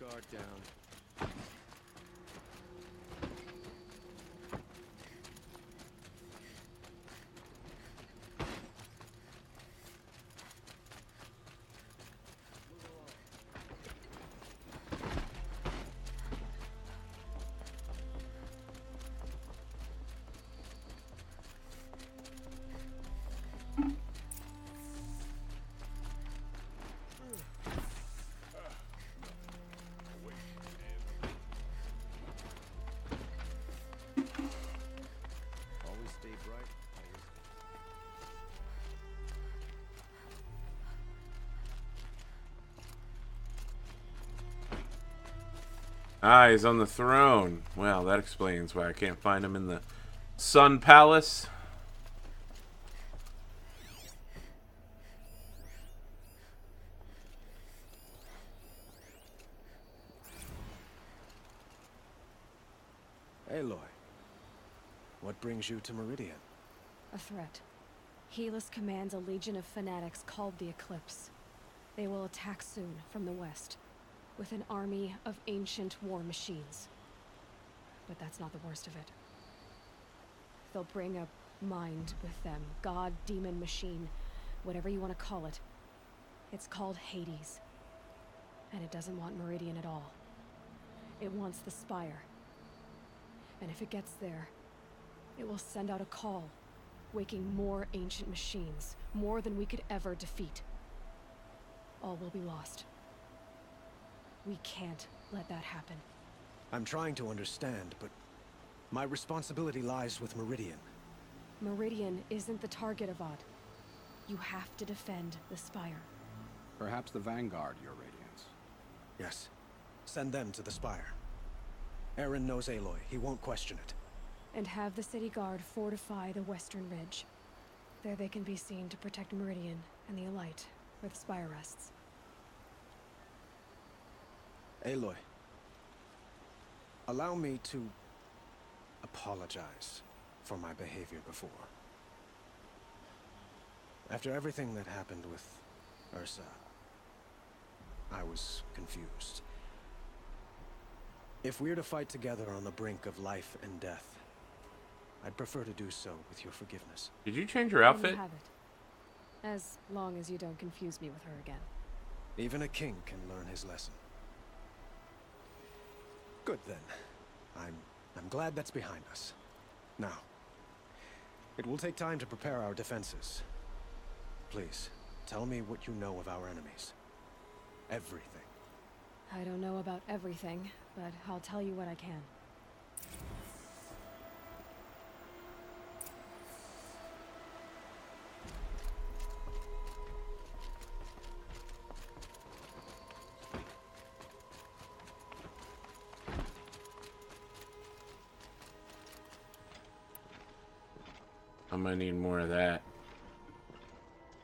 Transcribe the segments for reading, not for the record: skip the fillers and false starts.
guard down. Always stay bright. Ah, he's on the throne. Well, that explains why I can't find him in the Sun Palace. Aloy, what brings you to Meridian? A threat. Helis commands a legion of fanatics called the Eclipse. They will attack soon from the west, with an army of ancient war machines. But that's not the worst of it. They'll bring a mind with them. God, demon, machine, whatever you want to call it. It's called Hades. And it doesn't want Meridian at all. It wants the Spire. And if it gets there, it will send out a call, waking more ancient machines, more than we could ever defeat. All will be lost. We can't let that happen. I'm trying to understand, but my responsibility lies with Meridian. Meridian isn't the target, Avad. You have to defend the Spire. Perhaps the Vanguard, Your Radiance. Yes. Send them to the Spire. Eren knows Aloy. He won't question it. And have the city guard fortify the western ridge. There they can be seen to protect Meridian and the Elite, where the Spire rests. Aloy, allow me to apologize for my behavior before. After everything that happened with Ursa, I was confused. If we're to fight together on the brink of life and death, I'd prefer to do so with your forgiveness. Did you change your Then outfit? you have it. As long as you don't confuse me with her again. Even a king can learn his lesson. Good then. I'm glad that's behind us. Now, it will take time to prepare our defenses. Please, tell me what you know of our enemies. Everything. I don't know about everything, but I'll tell you what I can. I'm gonna need more of that.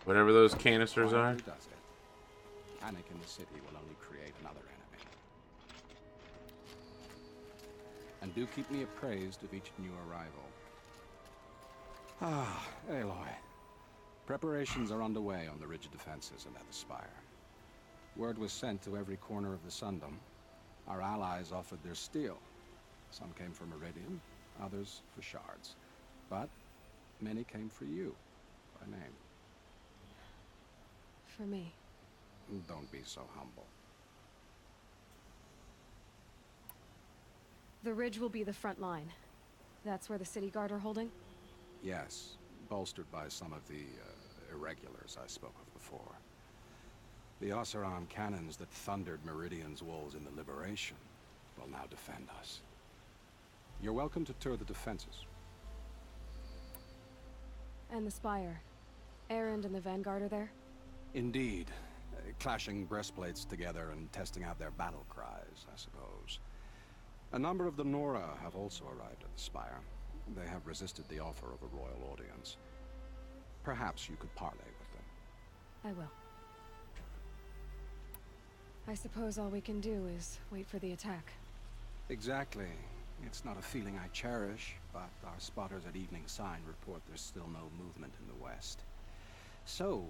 Whatever those canisters are. Quietly does it. Panic in the city will only create another enemy. And do keep me appraised of each new arrival. Ah, Aloy. Preparations are underway on the ridge defenses and at the Spire. Word was sent to every corner of the Sundom. Our allies offered their steel. Some came for Meridian, others for shards. But many came for you, by name. For me. Don't be so humble. The ridge will be the front line. That's where the city guard are holding? Yes, bolstered by some of the irregulars I spoke of before. The Oseram cannons that thundered Meridian's walls in the Liberation will now defend us. You're welcome to tour the defenses. And the Spire. Erend and the Vanguard are there? Indeed. Clashing breastplates together and testing out their battle cries, I suppose. A number of the Nora have also arrived at the Spire. They have resisted the offer of a royal audience. Perhaps you could parley with them. I will. I suppose all we can do is wait for the attack. Exactly. It's not a feeling I cherish, but our spotters at Evening Sign report there's still no movement in the west. So,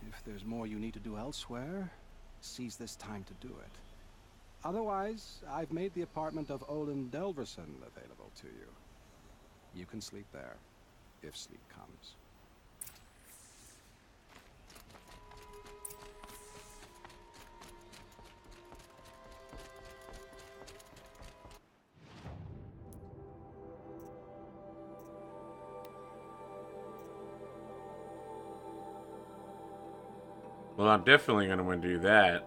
if there's more you need to do elsewhere, seize this time to do it. Otherwise, I've made the apartment of Olin Delverson available to you. You can sleep there, if sleep comes. Well, I'm definitely going to want to do that.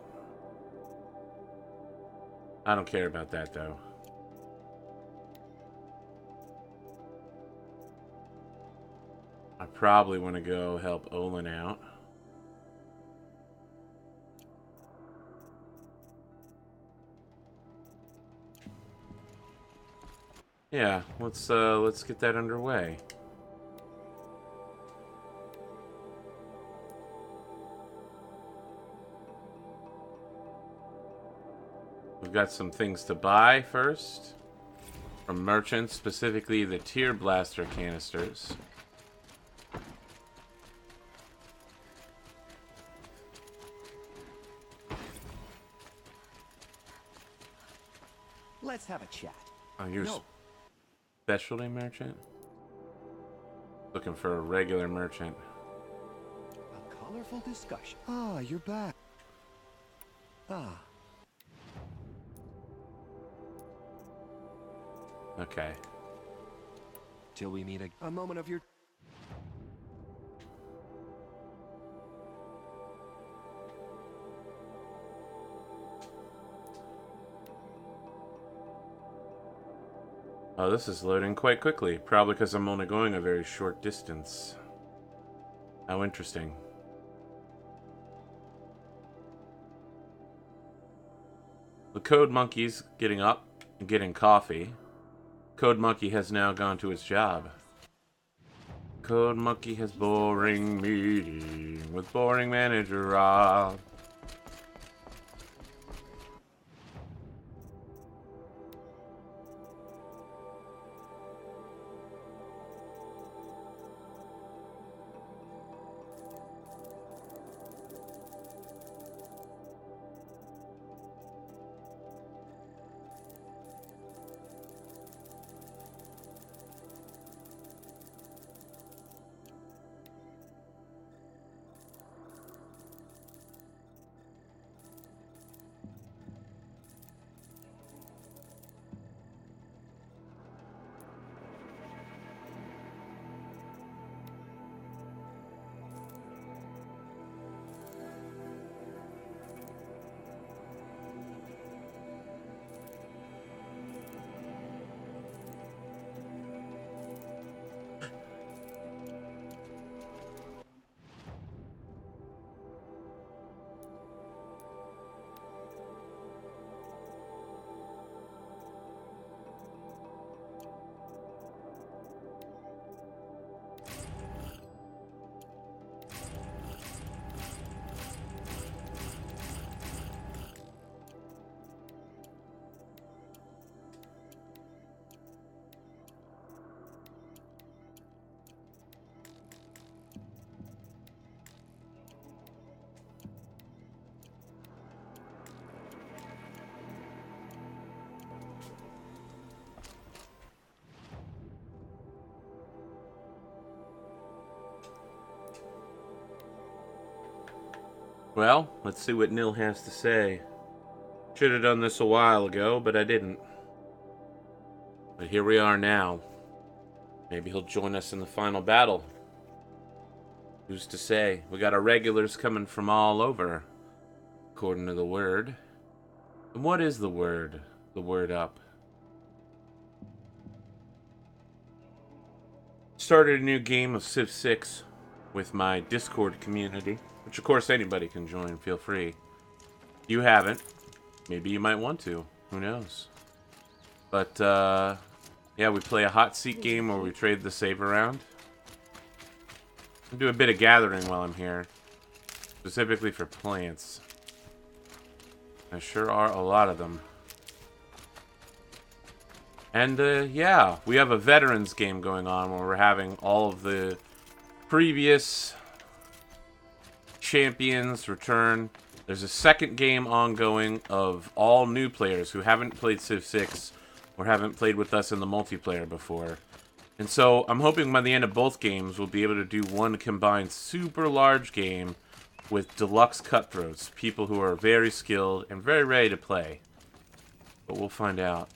I don't care about that, though. I probably want to go help Olin out. Yeah, let's get that underway. We've got some things to buy first from merchants, specifically the Tear Blaster canisters. Let's have a chat. Oh, you're No. specialty merchant? Looking for a regular merchant. A colorful discussion. Ah, you're back. Ah. Okay. Till we meet a moment of your... Oh, this is loading quite quickly. Probably because I'm only going a very short distance. How interesting. The Code Monkey's getting up and getting coffee. Code Monkey has now gone to his job. Code Monkey has boring meeting with boring manager Rob. Well, let's see what Nil has to say. Should have done this a while ago, but I didn't. But here we are now. Maybe he'll join us in the final battle. Who's to say? We got our regulars coming from all over, according to the word. And what is the word? The word up. Started a new game of Civ 6 with my Discord community, which of course anybody can join, feel free. If you haven't, maybe you might want to, who knows. But yeah, we play a hot seat game where we trade the save around. I'll do a bit of gathering while I'm here, specifically for plants. There sure are a lot of them. And yeah, we have a veterans game going on where we're having all of the previous champions return There's a second game ongoing of all new players who haven't played Civ 6 or haven't played with us in the multiplayer before. And so I'm hoping by the end of both games we'll be able to do one combined super large game with deluxe cutthroats, people who are very skilled and very ready to play. But we'll find out.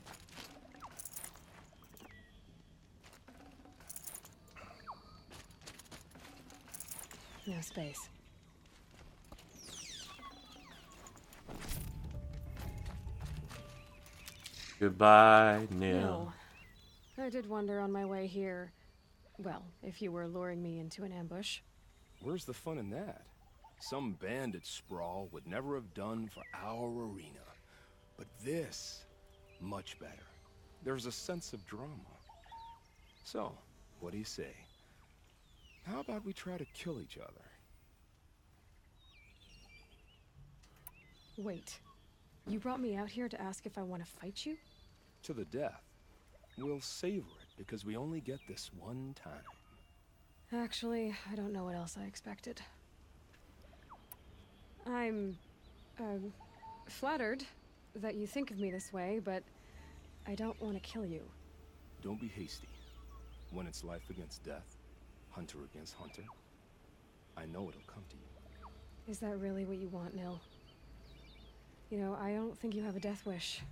No space. Goodbye, Nil. No. I did wonder on my way here. Well, if you were luring me into an ambush. Where's the fun in that? Some bandit sprawl would never have done for our arena. But this, much better. There's a sense of drama. So, what do you say? How about we try to kill each other? Wait. You brought me out here to ask if I want to fight you? To the death. We'll savor it because we only get this one time. Actually, I don't know what else I expected. I'm, flattered that you think of me this way, but I don't want to kill you. Don't be hasty. When it's life against death, hunter against hunter, I know it'll come to you. Is that really what you want, Nil? You know, I don't think you have a death wish.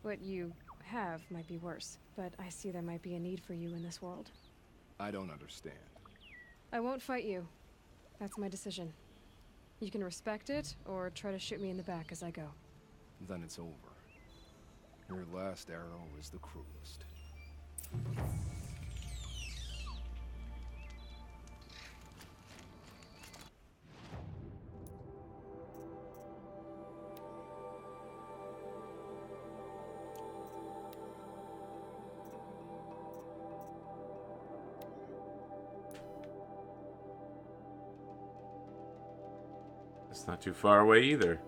What you have might be worse, but I see there might be a need for you in this world. I don't understand. I won't fight you. That's my decision. You can respect it, or try to shoot me in the back as I go. Then it's over. Your last arrow is the cruelest. It's not too far away either.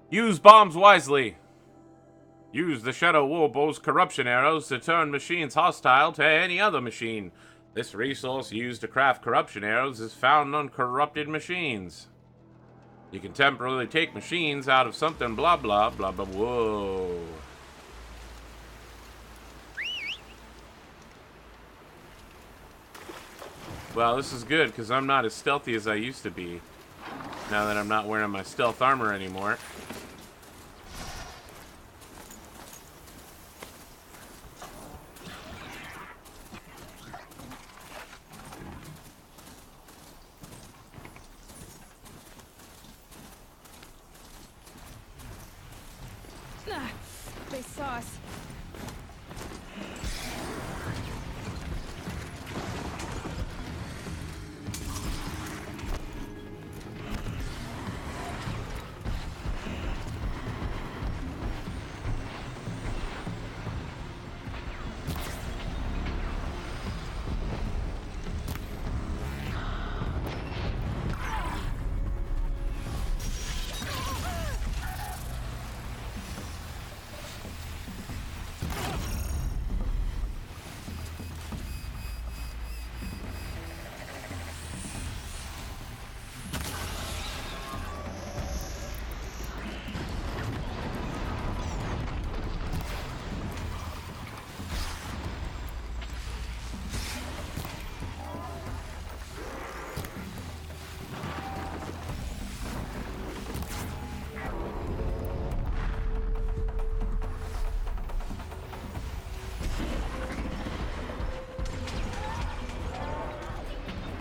Use bombs wisely. Use the Shadow Warbow's corruption arrows to turn machines hostile to any other machine. This resource used to craft corruption arrows is found on corrupted machines. You can temporarily take machines out of something blah blah blah blah. Whoa. Well, this is good because I'm not as stealthy as I used to be. Now that I'm not wearing my stealth armor anymore. They saw us.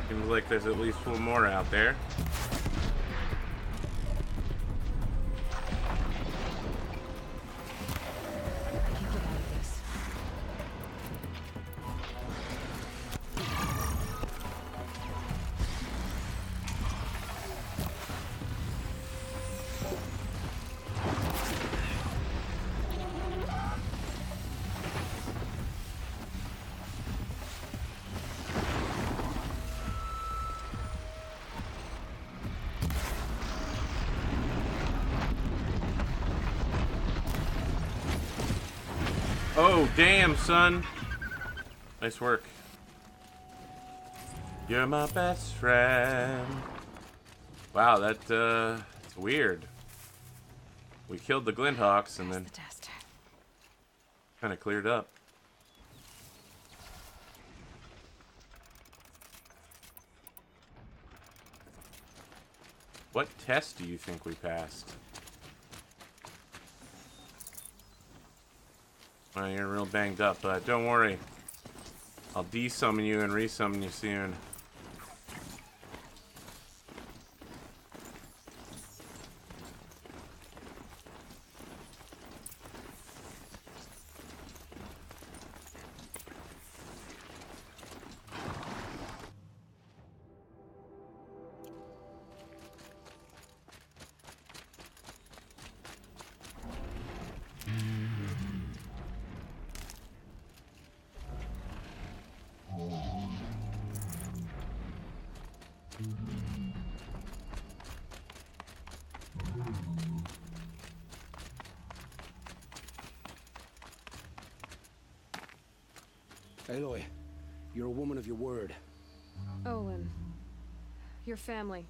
Seems like there's at least one more out there. Oh, damn, son. Nice work. You're my best friend. Wow, that's weird. We killed the Glinthawks and Pass then the test. kind of cleared up. What test do you think we passed? Well, you're real banged up, but don't worry. I'll de-summon you and re-summon you soon. Aloy, you're a woman of your word. Olin. Your family.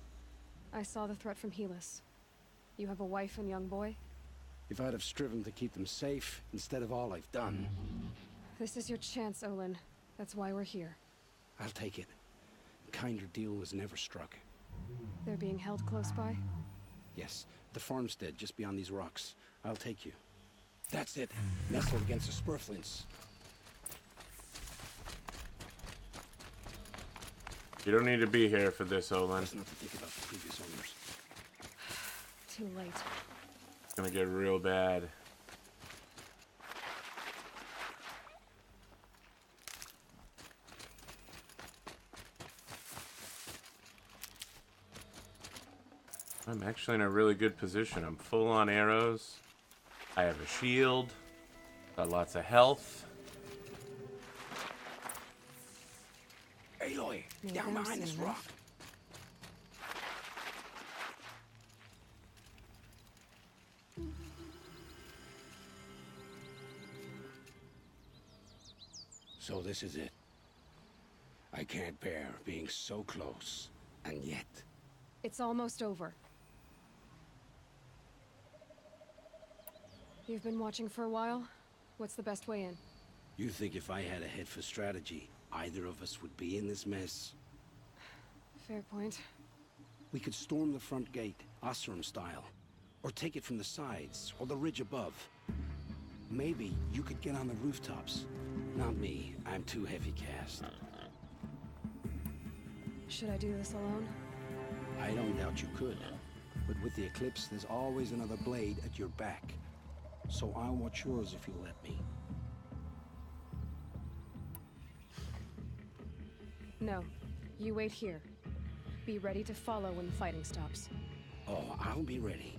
I saw the threat from Helis. You have a wife and young boy? If I'd have striven to keep them safe instead of all I've done, This is your chance, Olin. That's why we're here. I'll take it. A kinder deal was never struck. They're being held close by? Yes, the farmstead just beyond these rocks. I'll take you. That's it. Nestled against the spurflints. You don't need to be here for this, Olin. Best not to think about the previous owners. Too late. It's gonna get real bad. I'm actually in a really good position. I'm full on arrows. I have a shield. Got lots of health. Aloy, Maybe down I'm behind this seeing rock. So this is it. I can't bear being so close, and yet. It's almost over. You've been watching for a while? What's the best way in? You think if I had a head for strategy, either of us would be in this mess? Fair point. We could storm the front gate, Osram style, or take it from the sides, or the ridge above. Maybe you could get on the rooftops. Not me, I'm too heavy cast. Should I do this alone? I don't doubt you could, but with the Eclipse, there's always another blade at your back. So I'll watch yours if you'll let me. No. You wait here. Be ready to follow when the fighting stops. Oh, I'll be ready.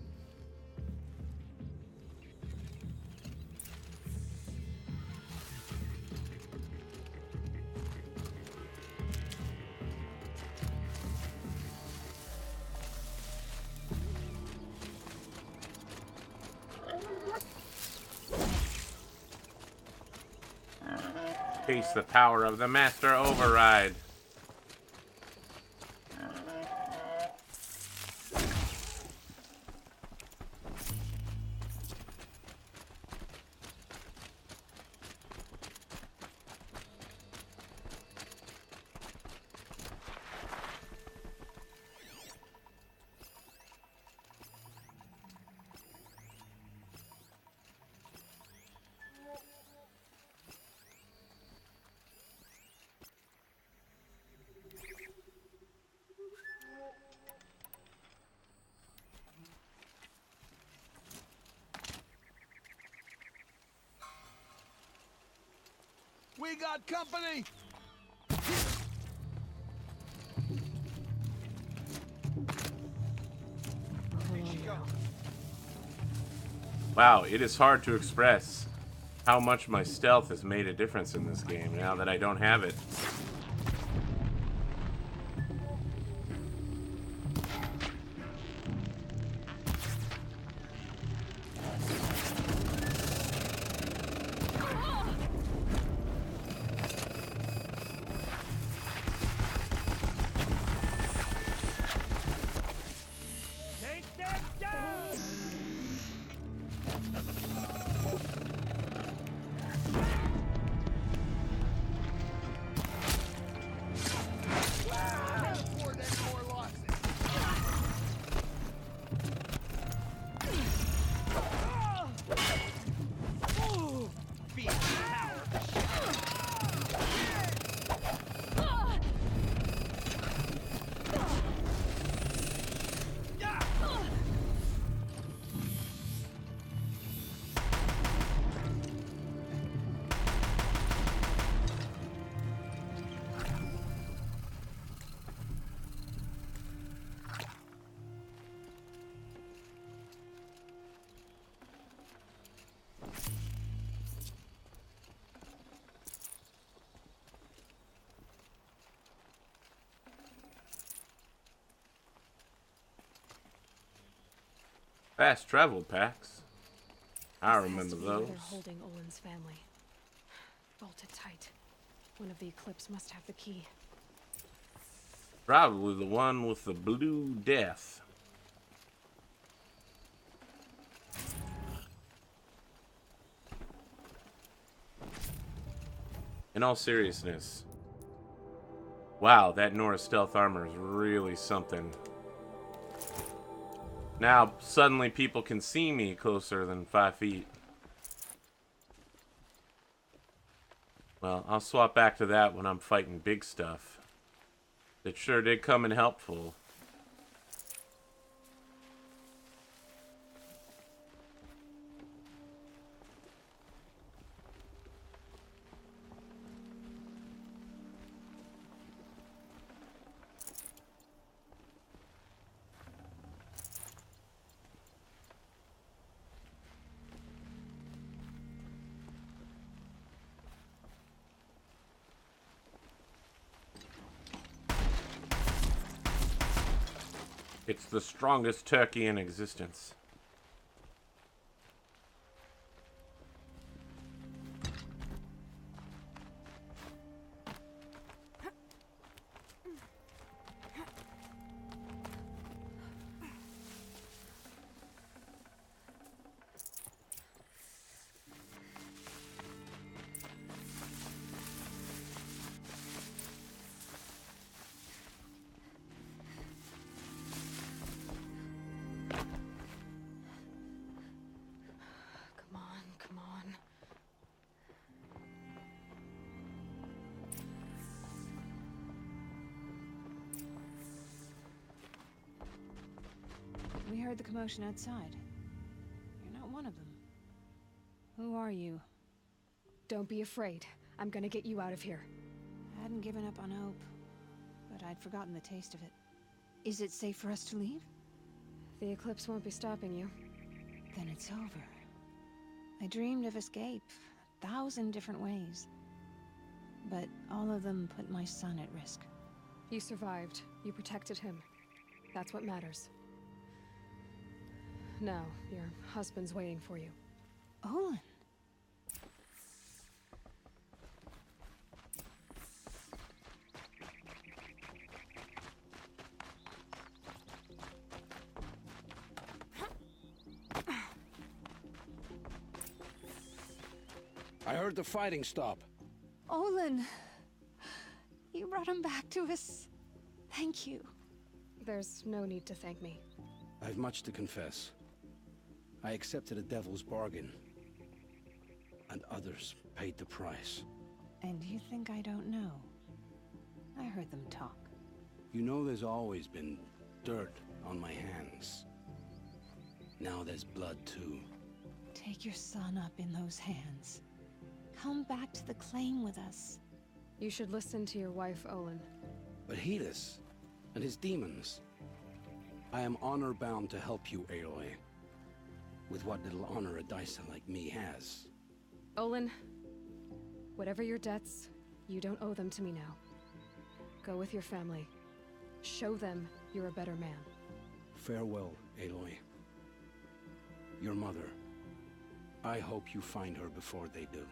Taste the power of the Master Override. We got company! Wow, it is hard to express how much my stealth has made a difference in this game now that I don't have it. Fast travel packs. I This has remember to be where those. they're holding Olin's family. Bolted tight. One of the Eclipse must have the key. Probably the one with the blue death. In all seriousness, wow, that Nora stealth armor is really something. Now, suddenly people can see me closer than 5 feet. Well, I'll swap back to that when I'm fighting big stuff. It sure did come in helpful. It's the strongest turkey in existence. Come on, come on. We heard the commotion outside. You're not one of them. Who are you? Don't be afraid. I'm gonna get you out of here. I hadn't given up on hope, but I'd forgotten the taste of it. Is it safe for us to leave? The Eclipse won't be stopping you. Then it's over. I dreamed of escape, 1,000 different ways. But all of them put my son at risk. You survived. You protected him. That's what matters. Now, your husband's waiting for you. Olin! I heard the fighting stop. Olin! You brought him back to us. Thank you. There's no need to thank me. I've much to confess. I accepted a devil's bargain. And others paid the price. And you think I don't know? I heard them talk. You know there's always been dirt on my hands. Now there's blood too. Take your son up in those hands. Come back to the claim with us. You should listen to your wife, Olin. But Hedis and his demons. I am honor-bound to help you, Aloy. With what little honor a Dysa like me has. Olin, whatever your debts, you don't owe them to me now. Go with your family. Show them you're a better man. Farewell, Aloy. Your mother. I hope you find her before they do.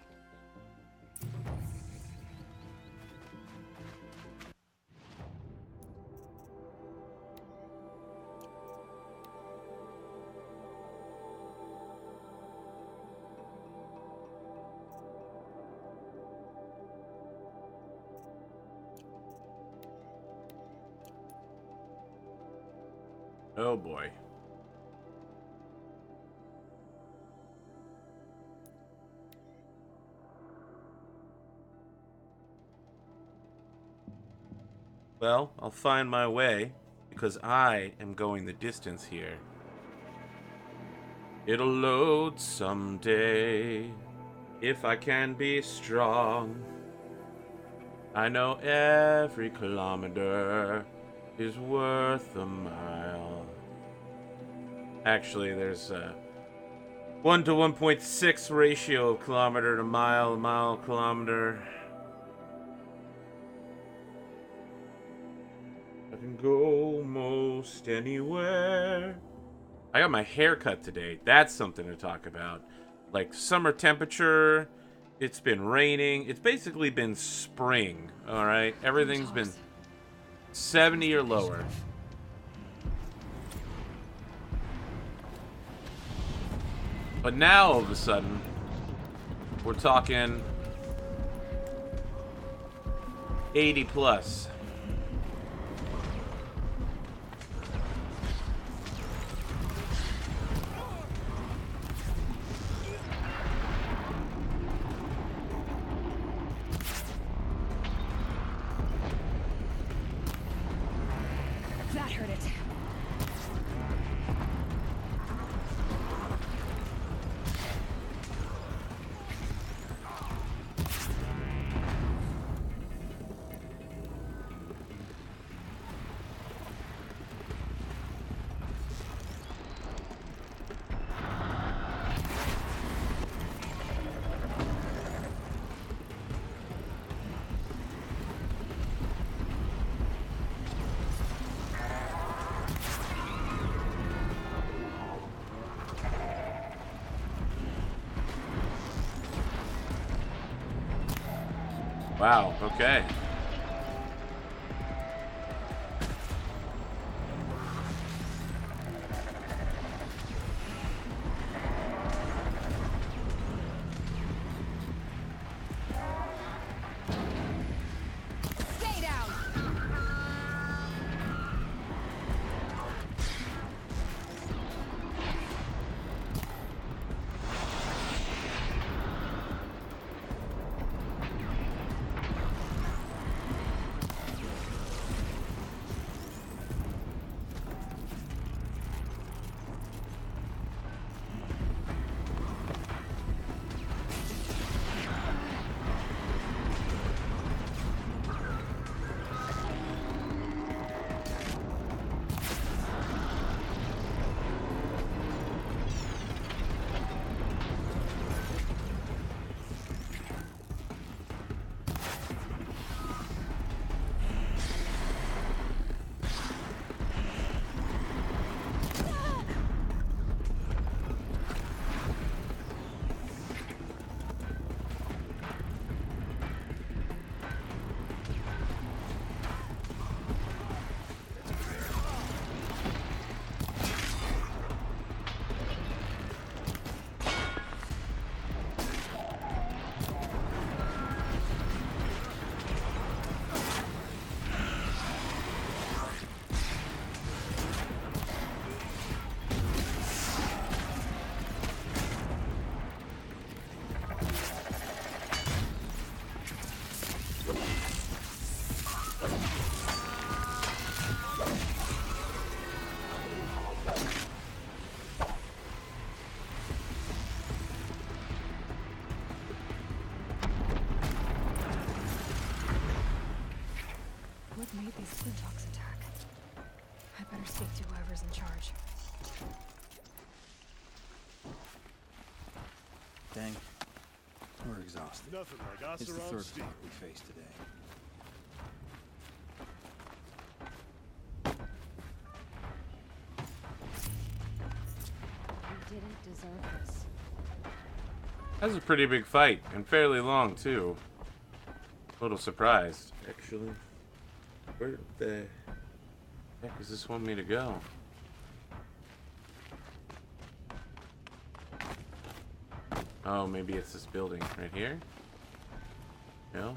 Oh boy. Well, I'll find my way, because I am going the distance here. It'll load someday, if I can be strong. I know every kilometer is worth a mile. Actually, there's a 1 to 1.6 ratio of kilometer to mile, mile, kilometer. I can go most anywhere. I got my hair cut today. That's something to talk about. Like summer temperature. It's been raining. It's basically been spring. All right. Everything's been 70 or lower. But now all of a sudden, we're talking 80 plus. That hurt it. Wow, okay. Stay down. What made these Flintox attack? I better speak to whoever's in charge. Dang. We're exhausted. Nothing like It's the Oseron third steel. flock we faced today. You didn't deserve this. That was a pretty big fight, and fairly long, too. A little surprised, actually. Where the heck does this want me to go? Oh, maybe it's this building right here? No?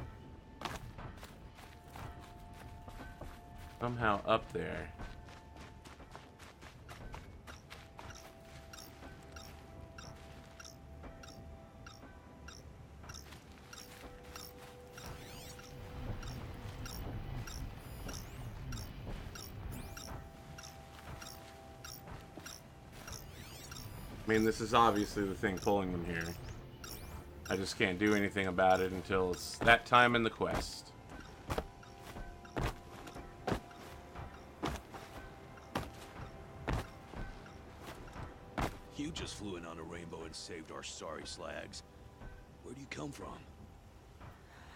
Somehow up there. I mean, this is obviously the thing pulling them here. I just can't do anything about it until it's that time in the quest. You just flew in on a rainbow and saved our sorry slags. Where do you come from?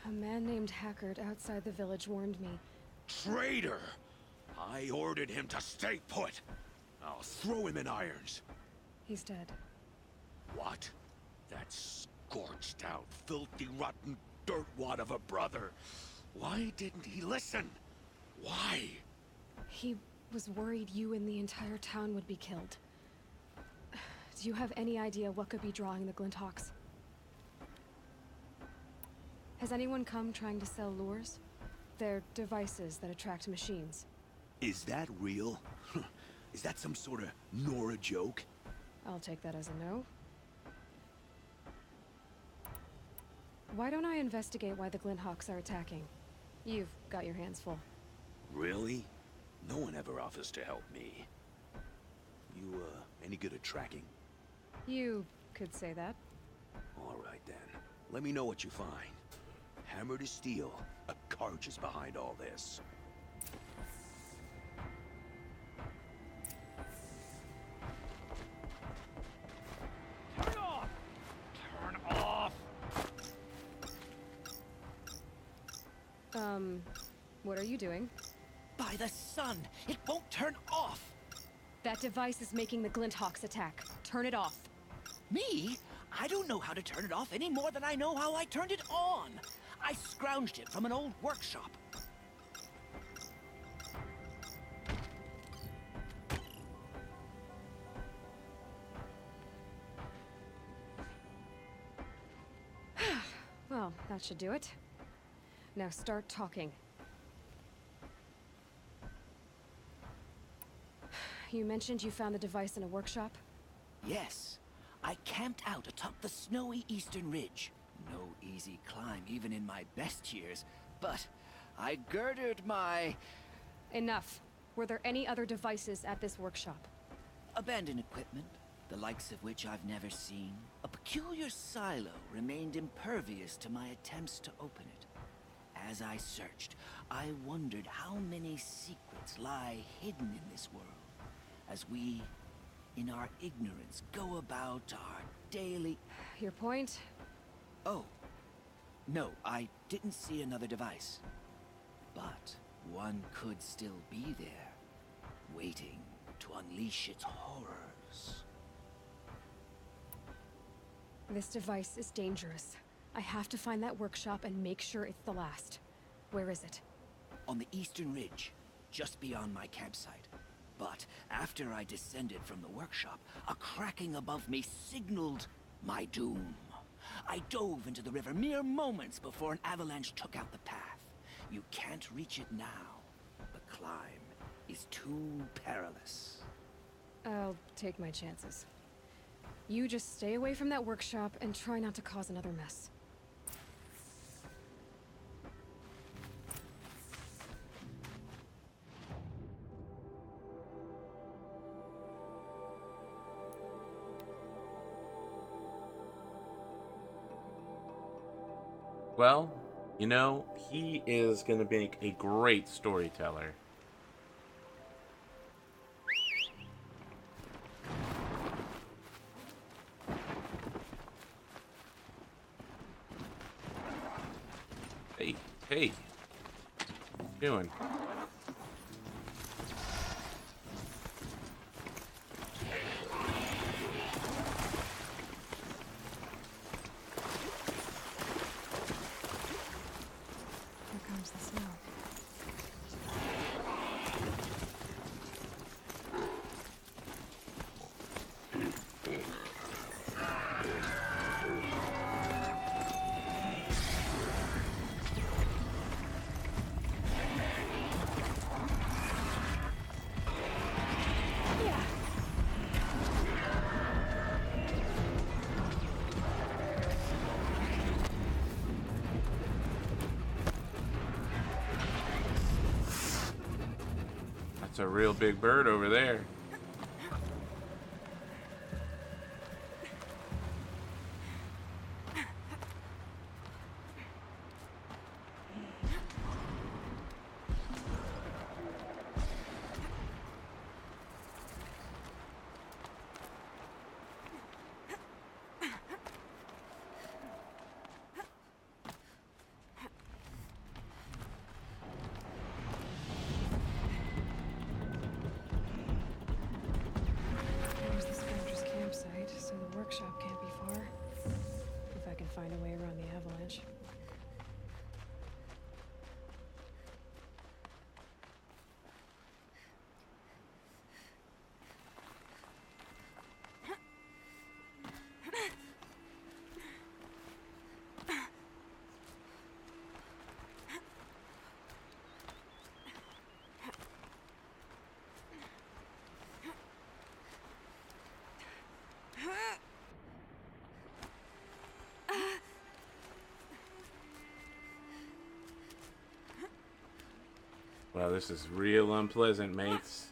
A man named Hackard outside the village warned me. Traitor! I ordered him to stay put. I'll throw him in irons. He's dead. What? That scorched out, filthy, rotten dirtwad of a brother. Why didn't he listen? Why? He was worried you and the entire town would be killed. Do you have any idea what could be drawing the Glinthawks? Has anyone come trying to sell lures? They're devices that attract machines. Is that real? Is that some sort of Nora joke? I'll take that as a no. Why don't I investigate why the Glinthawks are attacking? You've got your hands full. Really? No one ever offers to help me. You, any good at tracking? You could say that. All right, then. Let me know what you find. Hammer to steel, a Karch is behind all this. Turn off! Turn off! What are you doing? By the sun! It won't turn off! That device is making the Glinthawks attack. Turn it off. Me? I don't know how to turn it off any more than I know how I turned it on. I scrounged it from an old workshop. Well, that should do it. Now start talking. You mentioned you found the device in a workshop? Yes. I camped out atop the snowy eastern ridge. No easy climb, even in my best years. But I girded my... Enough. Were there any other devices at this workshop? abandoned equipment, the likes of which I've never seen. A peculiar silo remained impervious to my attempts to open it. As I searched, I wondered how many secrets lie hidden in this world, as we, in our ignorance, go about our daily... Your point? Oh. No, I didn't see another device. But one could still be there, waiting to unleash its horrors. This device is dangerous. I have to find that workshop and make sure it's the last. Where is it? On the eastern ridge, just beyond my campsite. But after I descended from the workshop, a cracking above me signaled my doom. I dove into the river mere moments before an avalanche took out the path. You can't reach it now. The climb is too perilous. I'll take my chances. You just stay away from that workshop and try not to cause another mess. Well, you know, he is going to make a great storyteller. Hey, what you doing? Here comes the snow. That's a real big bird over there. my way around the avalanche. Wow, this is real unpleasant, mates.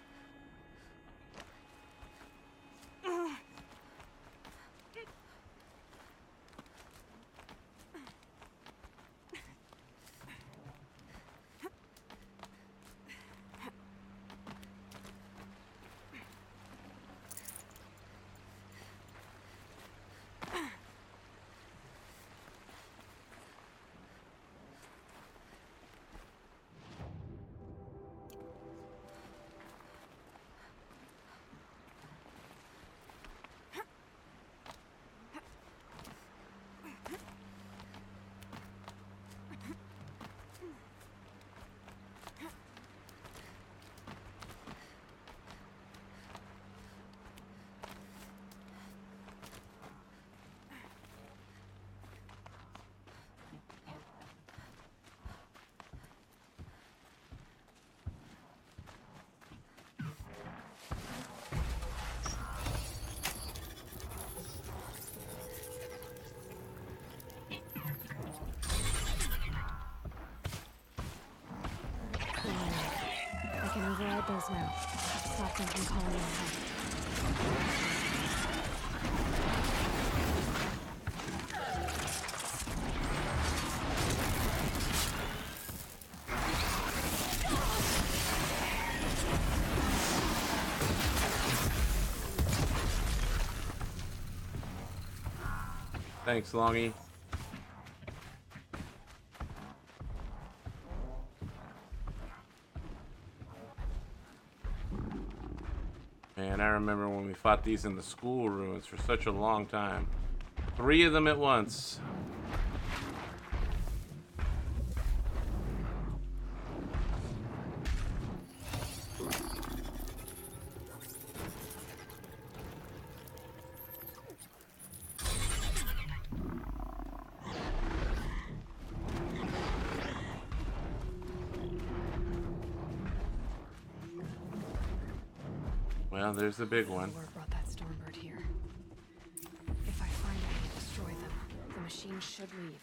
I can override those now. Stop them from calling in help. Thanks, Longy. Man, I remember when we fought these in the school ruins for such a long time. 3 of them at once. Well, there's the big one. Lord brought that Stormbird here. If I find a way to destroy them, the machine should leave.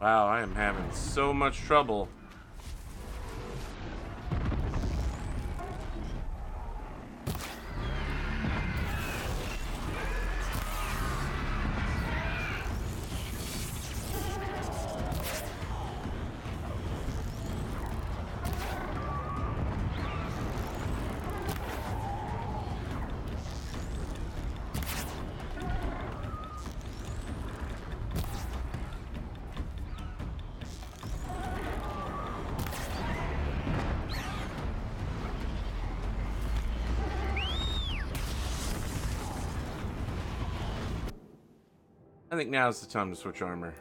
Wow, I am having so much trouble. I think now's the time to switch armor.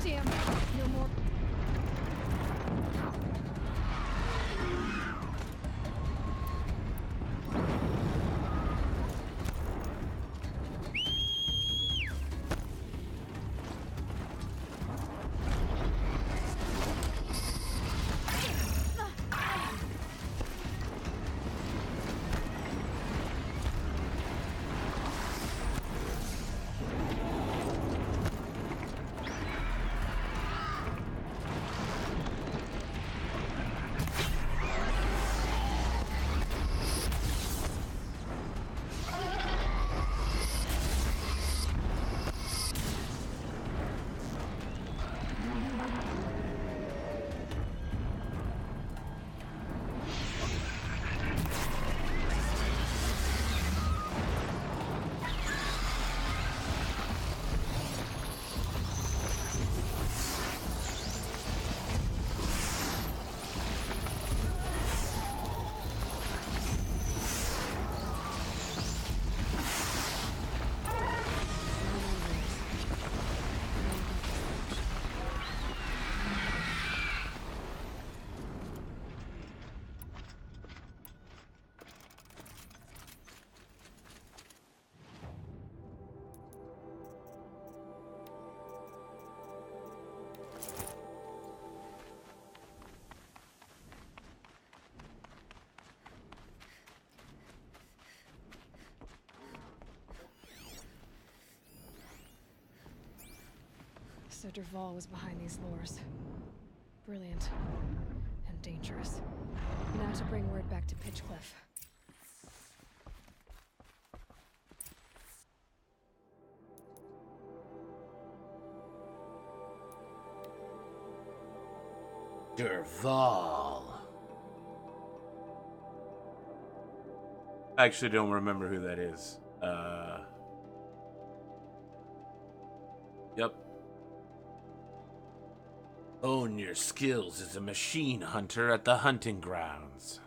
Damn, no more. So Dervahl was behind these lures. Brilliant. And dangerous. Now to bring word back to Pitchcliff. Dervahl. I actually don't remember who that is. Yep. Hone your skills as a machine hunter at the hunting grounds.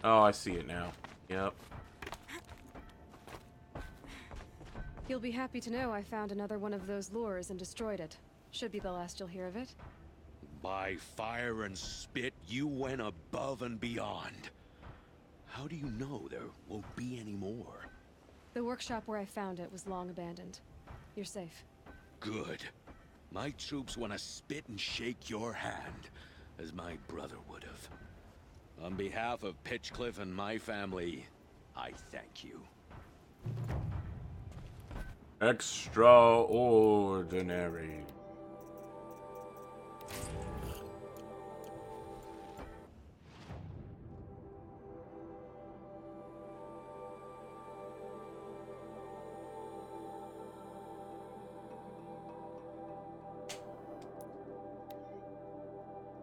Oh, I see it now. Yep. You'll be happy to know I found another one of those lures and destroyed it. Should be the last you'll hear of it. By fire and spit, you went above and beyond. How do you know there won't be any more? The workshop where I found it was long abandoned. You're safe. Good. My troops want to spit and shake your hand, as my brother would have. On behalf of Pitchcliff and my family, I thank you. Extraordinary.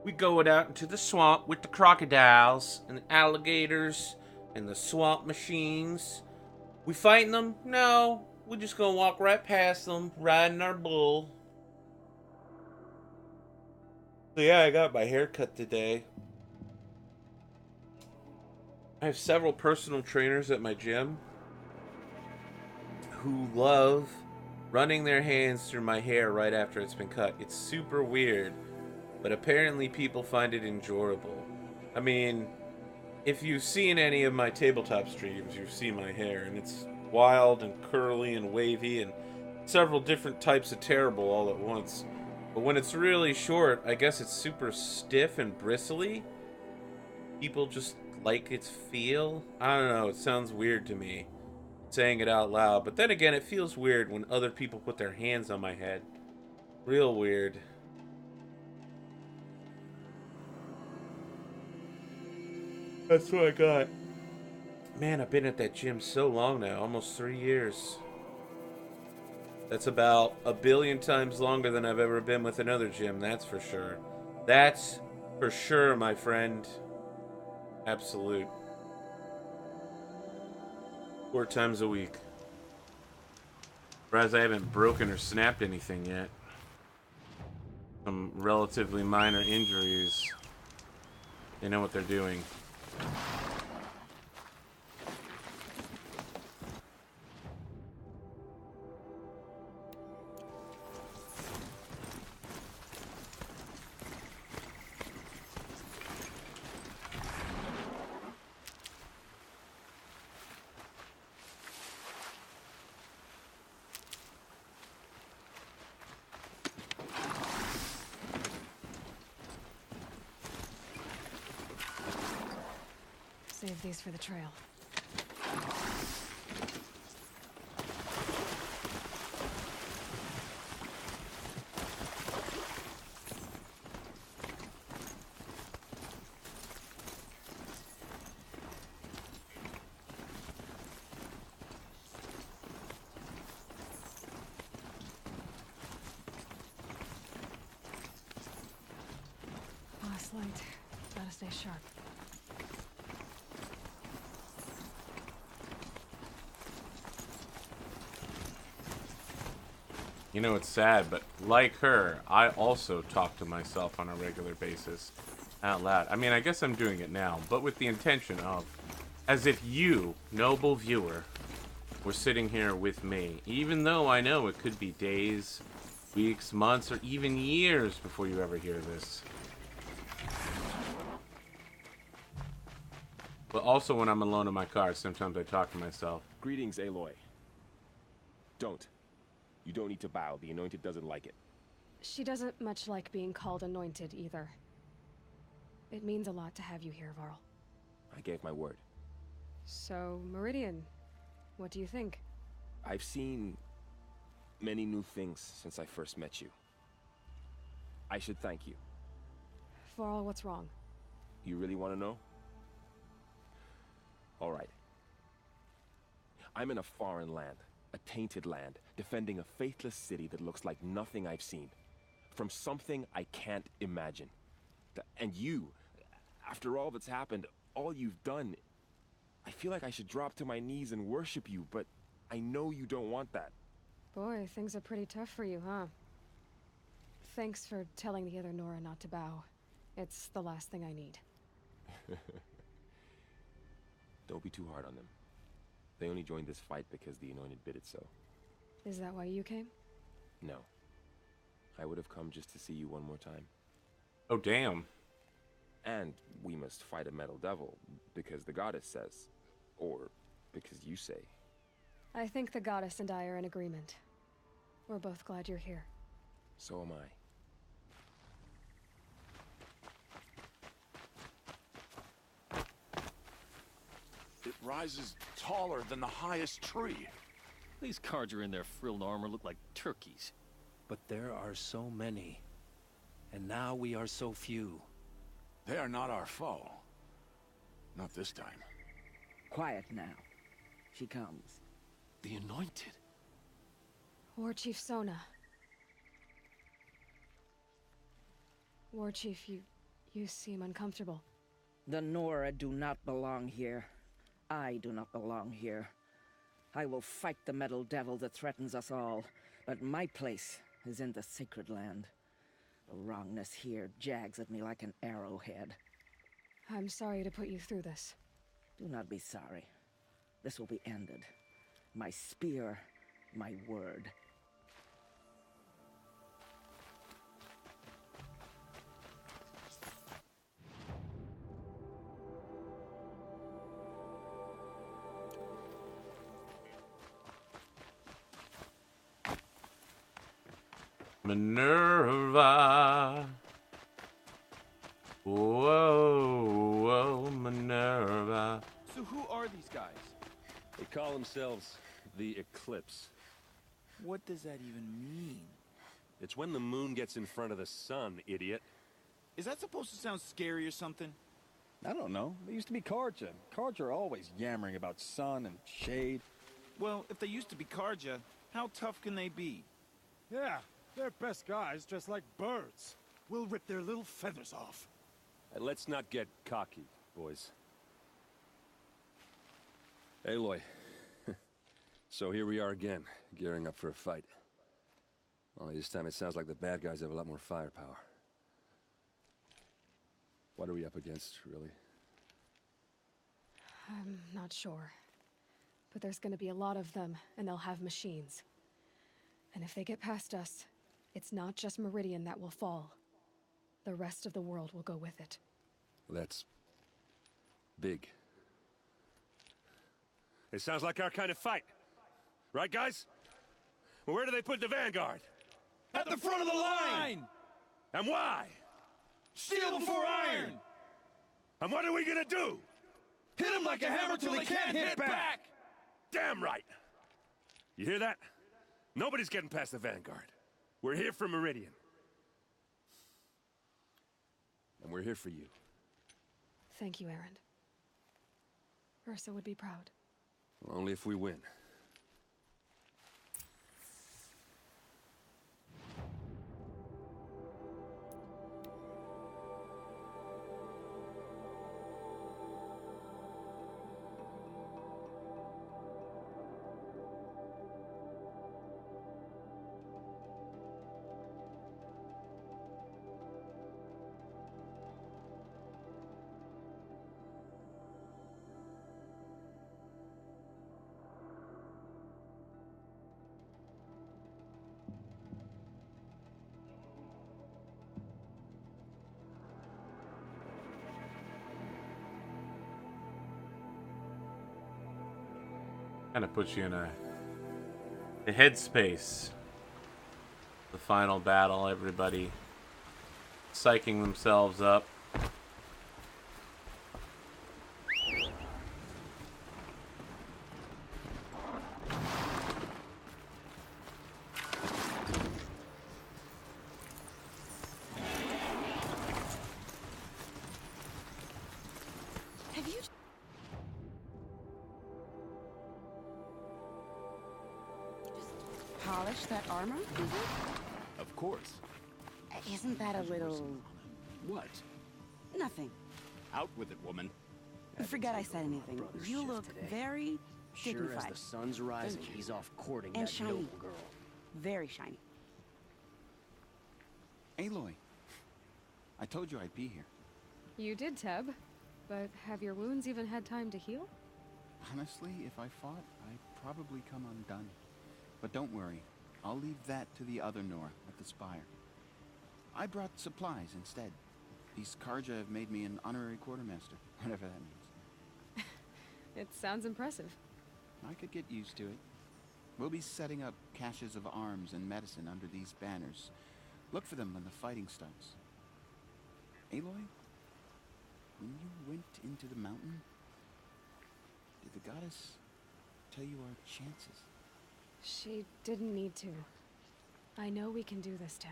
We going out into the swamp with the crocodiles and the alligators and the swamp machines. We fighting them? No. We're just gonna walk right past them, riding our bull. So yeah, I got my hair cut today. I have several personal trainers at my gym who love running their hands through my hair right after it's been cut. It's super weird, but apparently people find it enjoyable. I mean, if you've seen any of my tabletop streams, you've seen my hair, and it's wild and curly and wavy and several different types of terrible all at once. But when it's really short, I guess it's super stiff and bristly. People just like its feel. I don't know, it sounds weird to me saying it out loud, but then again, it feels weird when other people put their hands on my head. Real weird. That's what I got. Man, I've been at that gym so long now, almost 3 years. That's about 1 billion times longer than I've ever been with another gym, that's for sure. That's for sure, my friend. Absolute. 4 times a week. Whereas I haven't broken or snapped anything yet. Some relatively minor injuries. They know what they're doing. Save these for the trail. Last light. Gotta stay sharp. You know, it's sad, but like her, I also talk to myself on a regular basis out loud. I mean, I guess I'm doing it now, but with the intention of, as if you, noble viewer, were sitting here with me, even though I know it could be days, weeks, months, or even years before you ever hear this. But also when I'm alone in my car, sometimes I talk to myself. Greetings, Aloy. Don't. You don't need to bow. The Anointed doesn't like it. She doesn't much like being called anointed either. It means a lot to have you here, Varl. I gave my word. So, Meridian, what do you think? I've seen many new things since I first met you. I should thank you. Varl, what's wrong? You really want to know? All right. I'm in a foreign land. A tainted land, defending a faithless city that looks like nothing I've seen. From something I can't imagine. And you, after all that's happened, all you've done, I feel like I should drop to my knees and worship you, but I know you don't want that. Boy, things are pretty tough for you, huh? Thanks for telling the other Nora not to bow. It's the last thing I need. Don't be too hard on them. They only joined this fight because the Anointed bid it so. Is that why you came? No. I would have come just to see you one more time. Oh, damn. And we must fight a metal devil, because the goddess says. Or because you say. I think the goddess and I are in agreement. We're both glad you're here. So am I. It rises taller than the highest tree. These cards are in their frilled armor look like turkeys. But there are so many. And now we are so few. They are not our foe. Not this time. Quiet now. She comes. The Anointed. War Chief Sona. War Chief, you seem uncomfortable. The Nora do not belong here. I do not belong here. I will fight the metal devil that threatens us all, but my place is in the sacred land. The wrongness here jags at me like an arrowhead. I'm sorry to put you through this. Do not be sorry. This will be ended. My spear, my word. Minerva. Whoa, whoa, Minerva. So who are these guys? They call themselves the Eclipse. What does that even mean? It's when the moon gets in front of the sun, idiot. Is that supposed to sound scary or something? I don't know. They used to be Karja. Karja are always yammering about sun and shade. Well, if they used to be Karja, how tough can they be? Yeah, they're best guys dressed like birds. We'll rip their little feathers off. Let's not get cocky, boys. Aloy. So here we are again, gearing up for a fight. Only this time it sounds like the bad guys have a lot more firepower. What are we up against, really? I'm not sure. But there's gonna be a lot of them, and they'll have machines. And if they get past us, it's not just Meridian that will fall. The rest of the world will go with it. That's big. It sounds like our kind of fight. Right, guys? Well, where do they put the vanguard? At the front of the line! And why? Steel before iron! And what are we gonna do? Hit them like a hammer till they can't hit back! Damn right! You hear that? Nobody's getting past the vanguard. We're here for Meridian. And we're here for you. Thank you, Erend. Ursa would be proud. Well, only if we win. Kind of puts you in the headspace. The final battle, everybody psyching themselves up. Have you... polish that armor? Of course. Isn't that a little... What? Nothing. Out with it, woman. Forget I said anything. You look very Sure dignified. as the sun's rising, he's off courting And that shiny. noble girl. Very shiny. Aloy, I told you I'd be here. You did, Teb. But have your wounds even had time to heal? Honestly, if I fought, I'd probably come undone. But don't worry, I'll leave that to the other Nora at the Spire. I brought supplies instead. These Karja have made me an honorary quartermaster, whatever that means. It sounds impressive. I could get used to it. We'll be setting up caches of arms and medicine under these banners. Look for them when the fighting starts. Aloy, when you went into the mountain, did the goddess tell you our chances? She didn't need to. I know we can do this, Teb.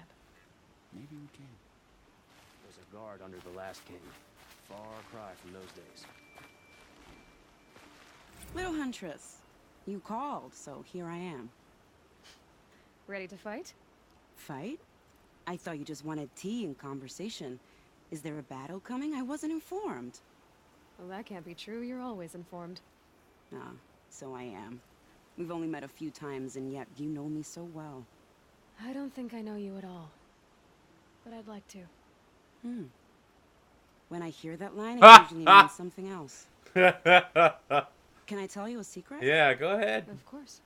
Maybe we can. Was a guard under the last king. Far cry from those days. Little Huntress, you called, so here I am. Ready to fight? Fight? I thought you just wanted tea and conversation. Is there a battle coming? I wasn't informed. Well, that can't be true. You're always informed. Ah, so I am. We've only met a few times, and yet you know me so well. I don't think I know you at all. But I'd like to. When I hear that line, it usually means something else. Can I tell you a secret? Yeah, go ahead. Of course.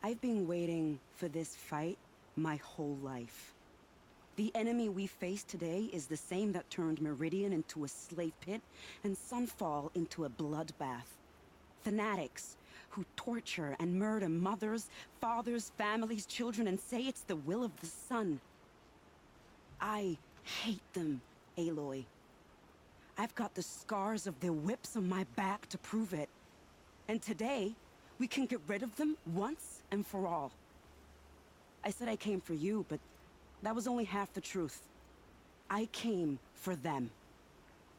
I've been waiting for this fight my whole life. The enemy we face today is the same that turned Meridian into a slave pit and Sunfall into a bloodbath. Fanatics who torture and murder mothers, fathers, families, children, and say it's the will of the sun. I hate them, Aloy. I've got the scars of their whips on my back to prove it. And today, we can get rid of them once and for all. I said I came for you, but that was only half the truth. I came for them.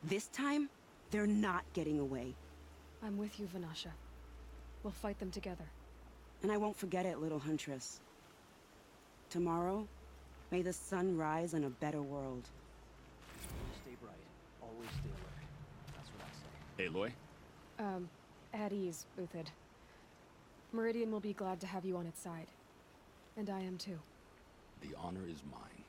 This time, they're not getting away. I'm with you, Vanasha. We'll fight them together. And I won't forget it, little huntress. Tomorrow, may the sun rise in a better world. Stay bright. Always stay alert. That's what I say. Aloy? At ease, Uthid. Meridian will be glad to have you on its side. And I am too. The honor is mine.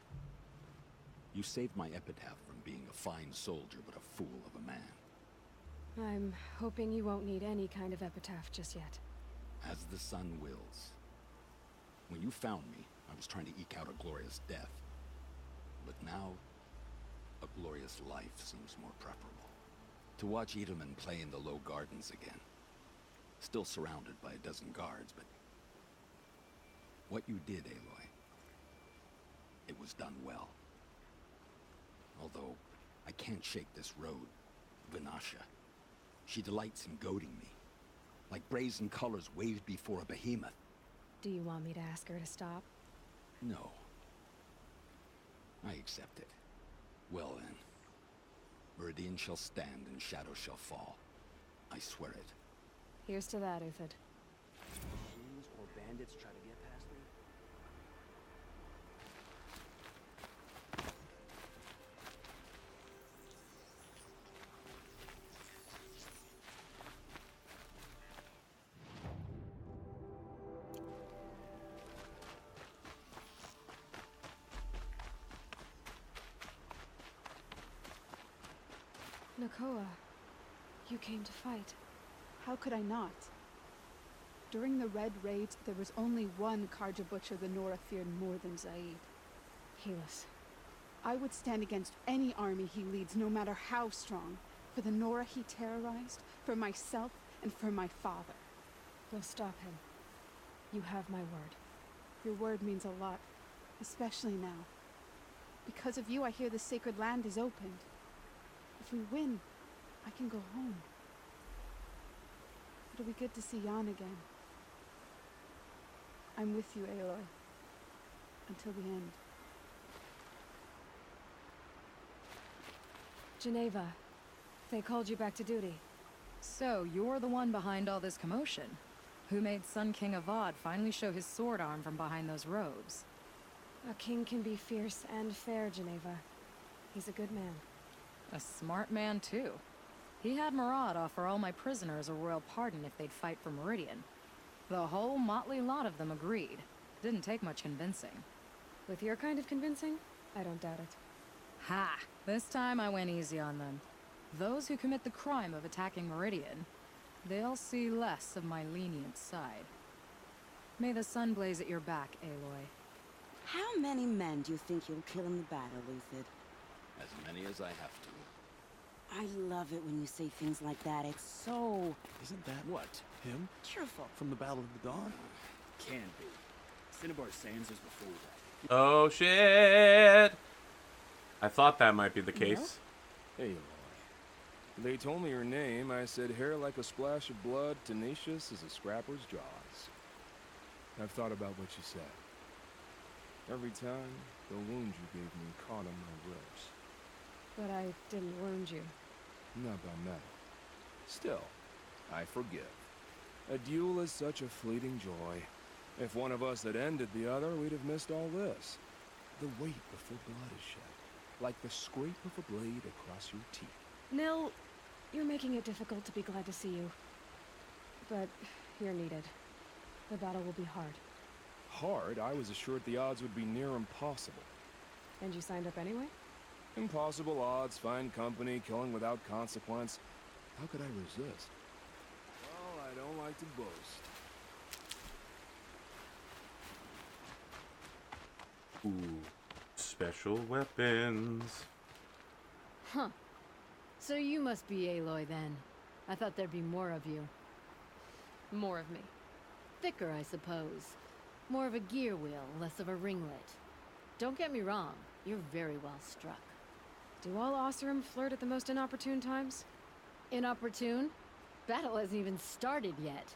You saved my epitaph from being a fine soldier, but a fool of a man. I'm hoping you won't need any kind of epitaph just yet. As the sun wills. When you found me, I was trying to eke out a glorious death. But now, a glorious life seems more preferable. To watch Edelman play in the low gardens again. Still surrounded by a dozen guards, but... what you did, Aloy, it was done well. Although, I can't shake this road, Vanasha. She delights in goading me. Like brazen colors waved before a behemoth. Do you want me to ask her to stop? No. I accept it. Well then. Meridian shall stand and shadow shall fall. I swear it. Here's to that, Uthid. Machines or bandits try to get past me? Nakoa, you came to fight. How could I not? During the Red Raids, there was only one Karja Butcher the Nora feared more than Zaid. Helis. I would stand against any army he leads, no matter how strong. For the Nora he terrorized, for myself, and for my father. We'll stop him. You have my word. Your word means a lot, especially now. Because of you, I hear the sacred land is opened. If we win, I can go home. It'll be good to see Jan again. I'm with you, Aloy. Until the end. Geneva, they called you back to duty. So, you're the one behind all this commotion? Who made Sun King Avad finally show his sword arm from behind those robes? A king can be fierce and fair, Geneva. He's a good man. A smart man, too. He had Murad offer all my prisoners a royal pardon if they'd fight for Meridian. The whole motley lot of them agreed. Didn't take much convincing. With your kind of convincing, I don't doubt it. Ha! This time I went easy on them. Those who commit the crime of attacking Meridian, they'll see less of my lenient side. May the sun blaze at your back, Aloy. How many men do you think you'll kill in the battle, Uthid? As many as I have to. I love it when you say things like that. It's so... Isn't that what? Him? cheerful. From the Battle of the Dawn? Can be. Cinnabar Sands was before that. Oh shit! I thought that might be the case. Hey, Aloy. They told me your name. I said hair like a splash of blood, tenacious as a scrapper's jaws. I've thought about what you said. Every time, the wound you gave me caught on my ribs. But I didn't wound you. Not by metal. Still, I forgive. A duel is such a fleeting joy. If one of us had ended the other, we'd have missed all this. The weight before blood is shed, like the scrape of a blade across your teeth. Nil, you're making it difficult to be glad to see you. But you're needed. The battle will be hard. Hard? I was assured the odds would be near impossible. And you signed up anyway? Impossible odds, fine company, killing without consequence. How could I resist? Well, I don't like to boast. Ooh, special weapons. Huh. So you must be Aloy then. I thought there'd be more of you. More of me. Thicker, I suppose. More of a gear wheel, less of a ringlet. Don't get me wrong, you're very well struck. Do all Oseram flirt at the most inopportune times? Inopportune? Battle hasn't even started yet.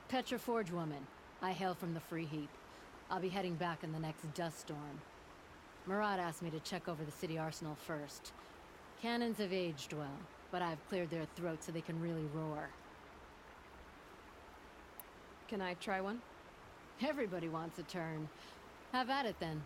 Petra Forge woman. I hail from the Free Heap. I'll be heading back in the next dust storm. Murad asked me to check over the city arsenal first. Cannons have aged well, but I've cleared their throats so they can really roar. Can I try one? Everybody wants a turn. Have at it then.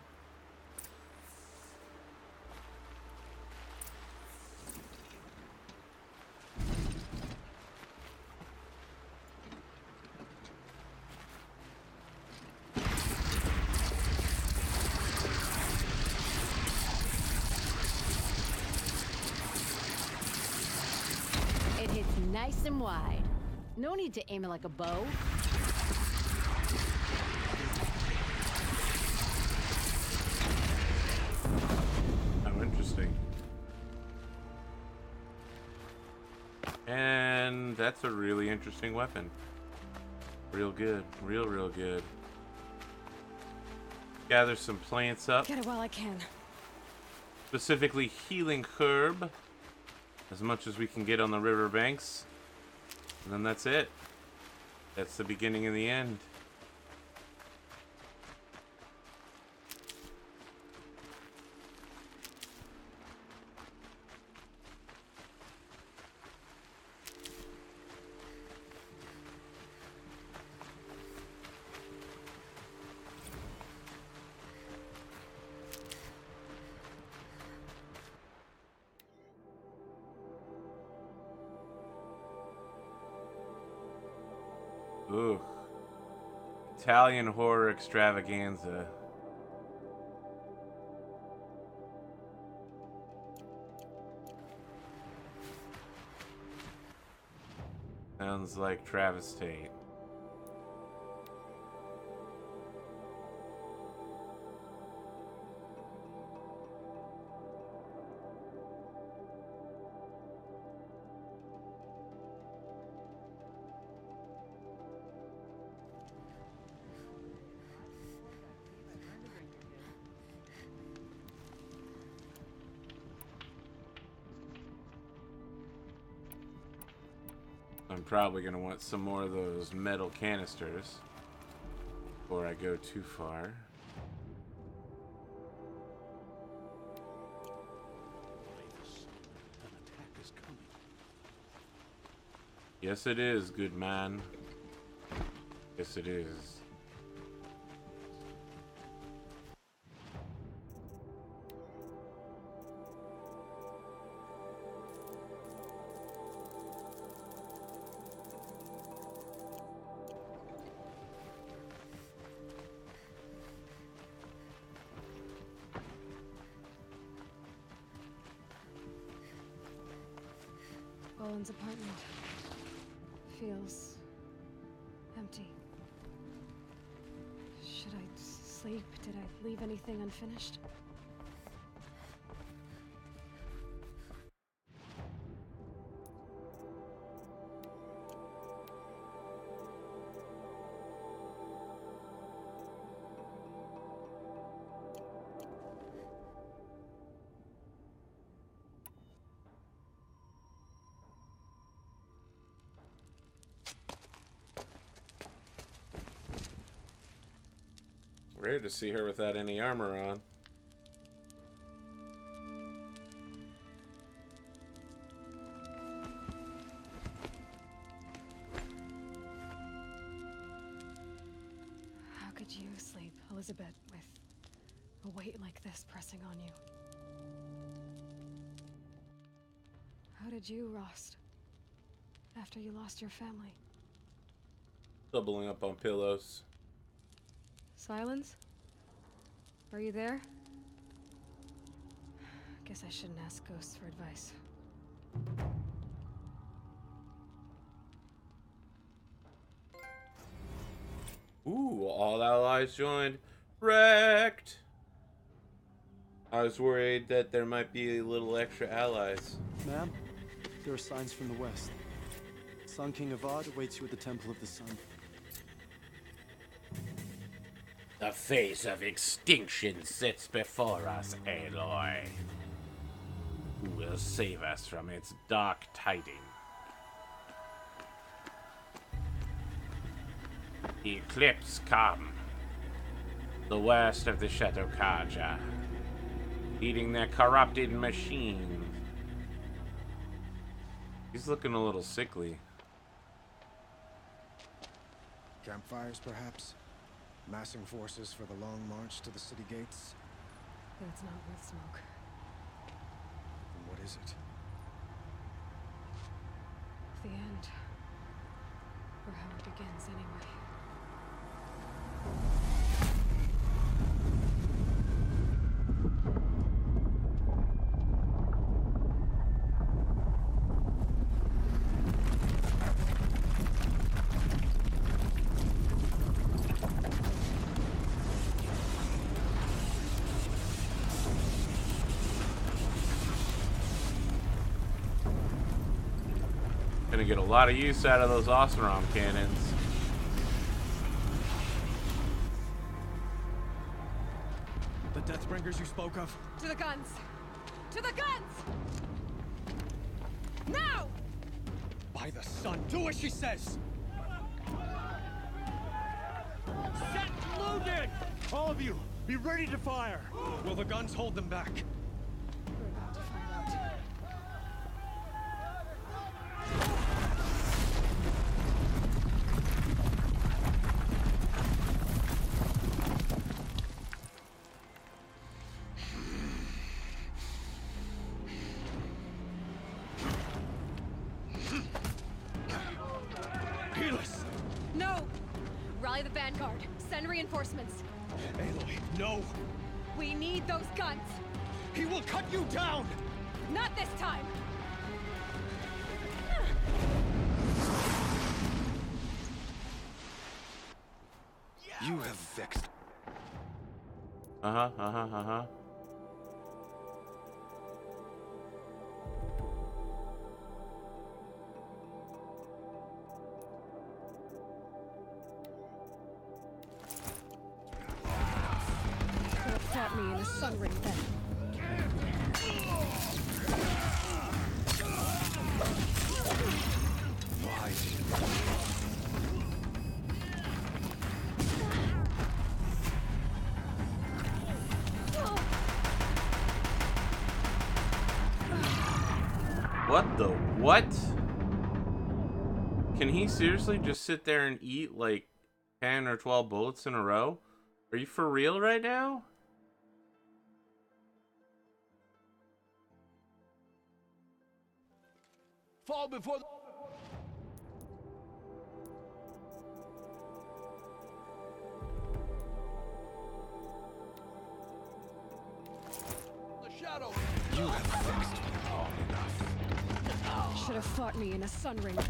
It hits nice and wide. No need to aim it like a bow. Oh, interesting. And that's a really interesting weapon. Real good. Real good. Gather some plants up. Get it while I can. Specifically healing herb. As much as we can get on the riverbanks. And then that's it. That's the beginning and the end. Ooh. Italian horror extravaganza. Sounds like Travis Tate. I'm probably going to want some more of those metal canisters before I go too far. Yes, it is, good man. Yes, it is. Boland's apartment feels empty. Should I sleep? Did I leave anything unfinished? Rare to see her without any armor on. How could you sleep, Elizabeth, with a weight like this pressing on you? How did you, Rost, after you lost your family? Doubling up on pillows. Silence? Are you there? Guess I shouldn't ask ghosts for advice. Ooh, all allies joined. Wrecked! I was worried that there might be a little extra allies. Ma'am, there are signs from the west. Sun King Avad awaits you at the Temple of the Sun. The face of extinction sits before us, Aloy. Who will save us from its dark tiding? The eclipse come. The worst of the Shadow Karja, eating their corrupted machine. He's looking a little sickly. Campfires, perhaps? Massing forces for the long march to the city gates? But it's not worth smoke. And what is it? The end. Or how it begins, anyway. Gonna get a lot of use out of those Oseram cannons. The Deathbringers you spoke of? To the guns! To the guns! Now! By the sun, do as she says! Set loaded! All of you, be ready to fire! Will the guns hold them back? We're about to find out. No! Rally the vanguard. Send reinforcements. Aloy, no! We need those guns. He will cut you down! Not this time! You have vexed. Uh-huh. Could have fought me in a sun ring then. What the what? Can he seriously just sit there and eat like 10 or 12 bullets in a row? Are you for real right now? Fall before the... shadow. You have vexed me long enough. Should have fought me in a sun ring then.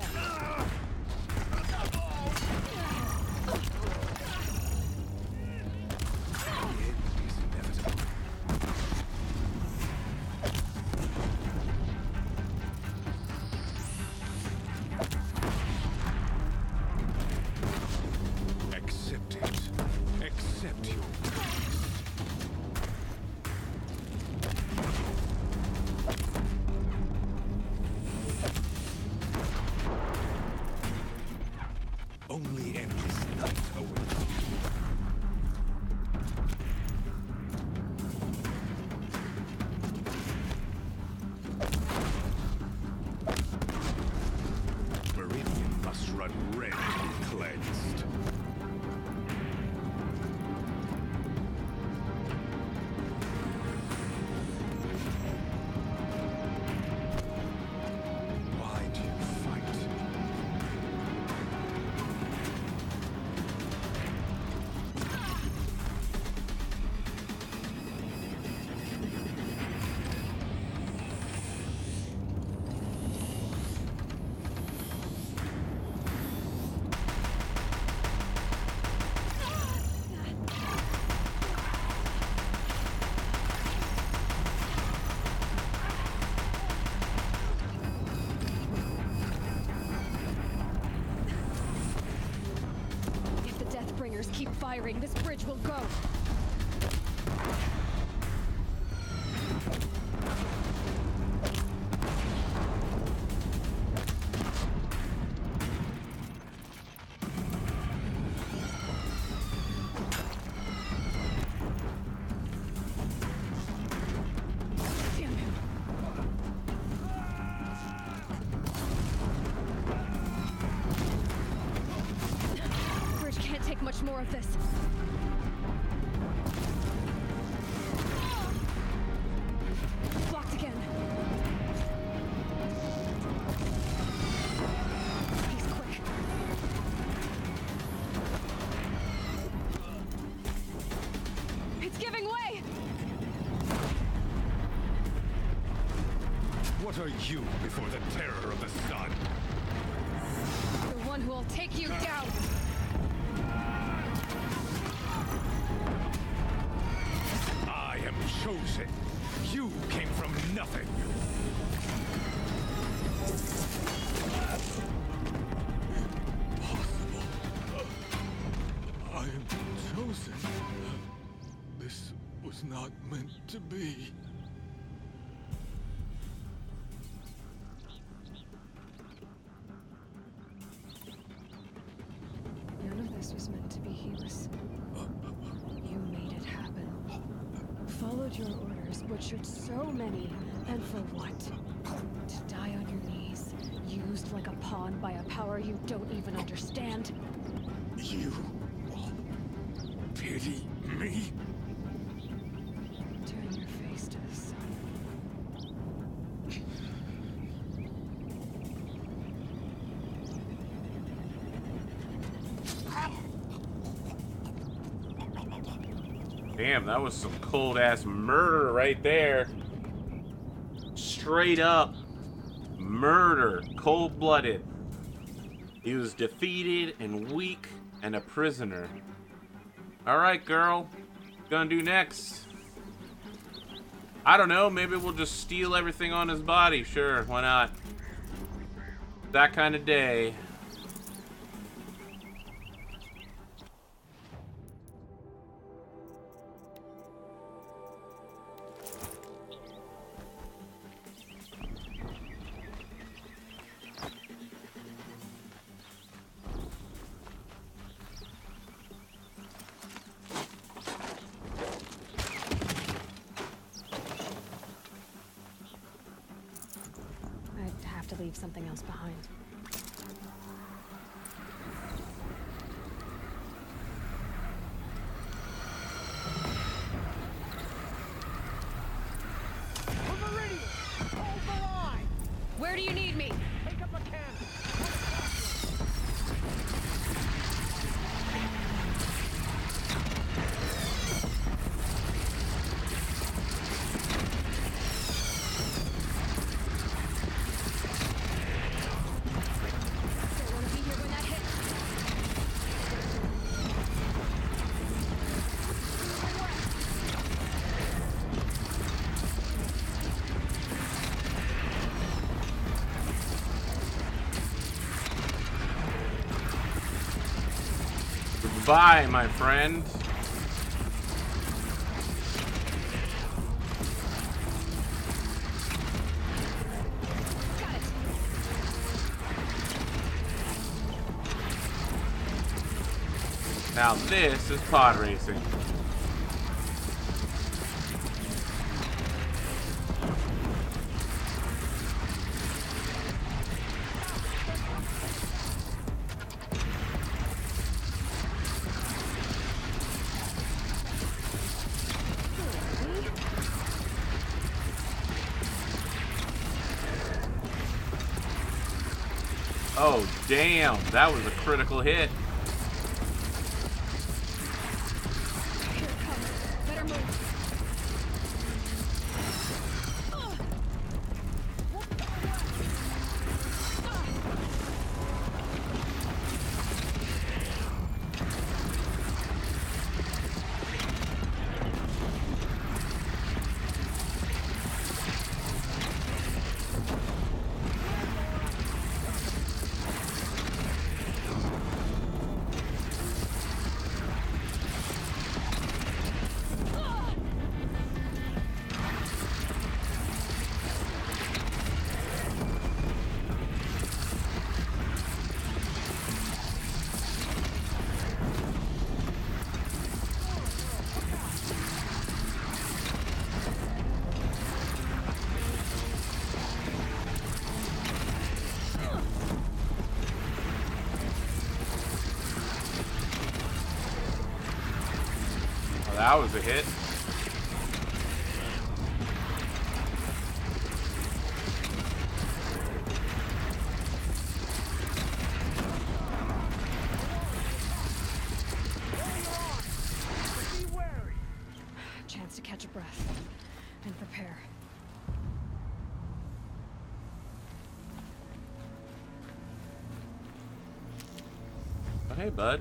Accept it. Accept your only endless night awaits you. Meridian must run red to be cleansed. Why do you fight? firing, this bridge will go. Much more of this. Blocked again. He's quick. It's giving way. What are you before the terror of the sun? The one who will take you down. Chosen. You came from nothing. Impossible. I am chosen. This was not meant to be. None of this was meant to be Helis. You made it happen. Followed your orders, butchered so many, and for what? To die on your knees, used like a pawn by a power you don't even understand? You pity me? Turn your face to the sun. Damn, that was some cold-ass murder right there. Straight up murder. Cold-blooded. He was defeated and weak and a prisoner. Alright, girl. What you gonna do next? I don't know. Maybe we'll just steal everything on his body. Sure, why not? That kind of day. Leave something else behind. Where do you need me? Pick up a cannon. Goodbye, my friend. Now this is pod racing. Oh, damn. That was a critical hit. Here it comes. Better move. that was a hit. Chance to catch a breath and prepare. Oh, hey, bud.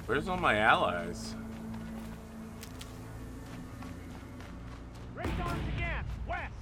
Where's all my allies? Raise arms again! West!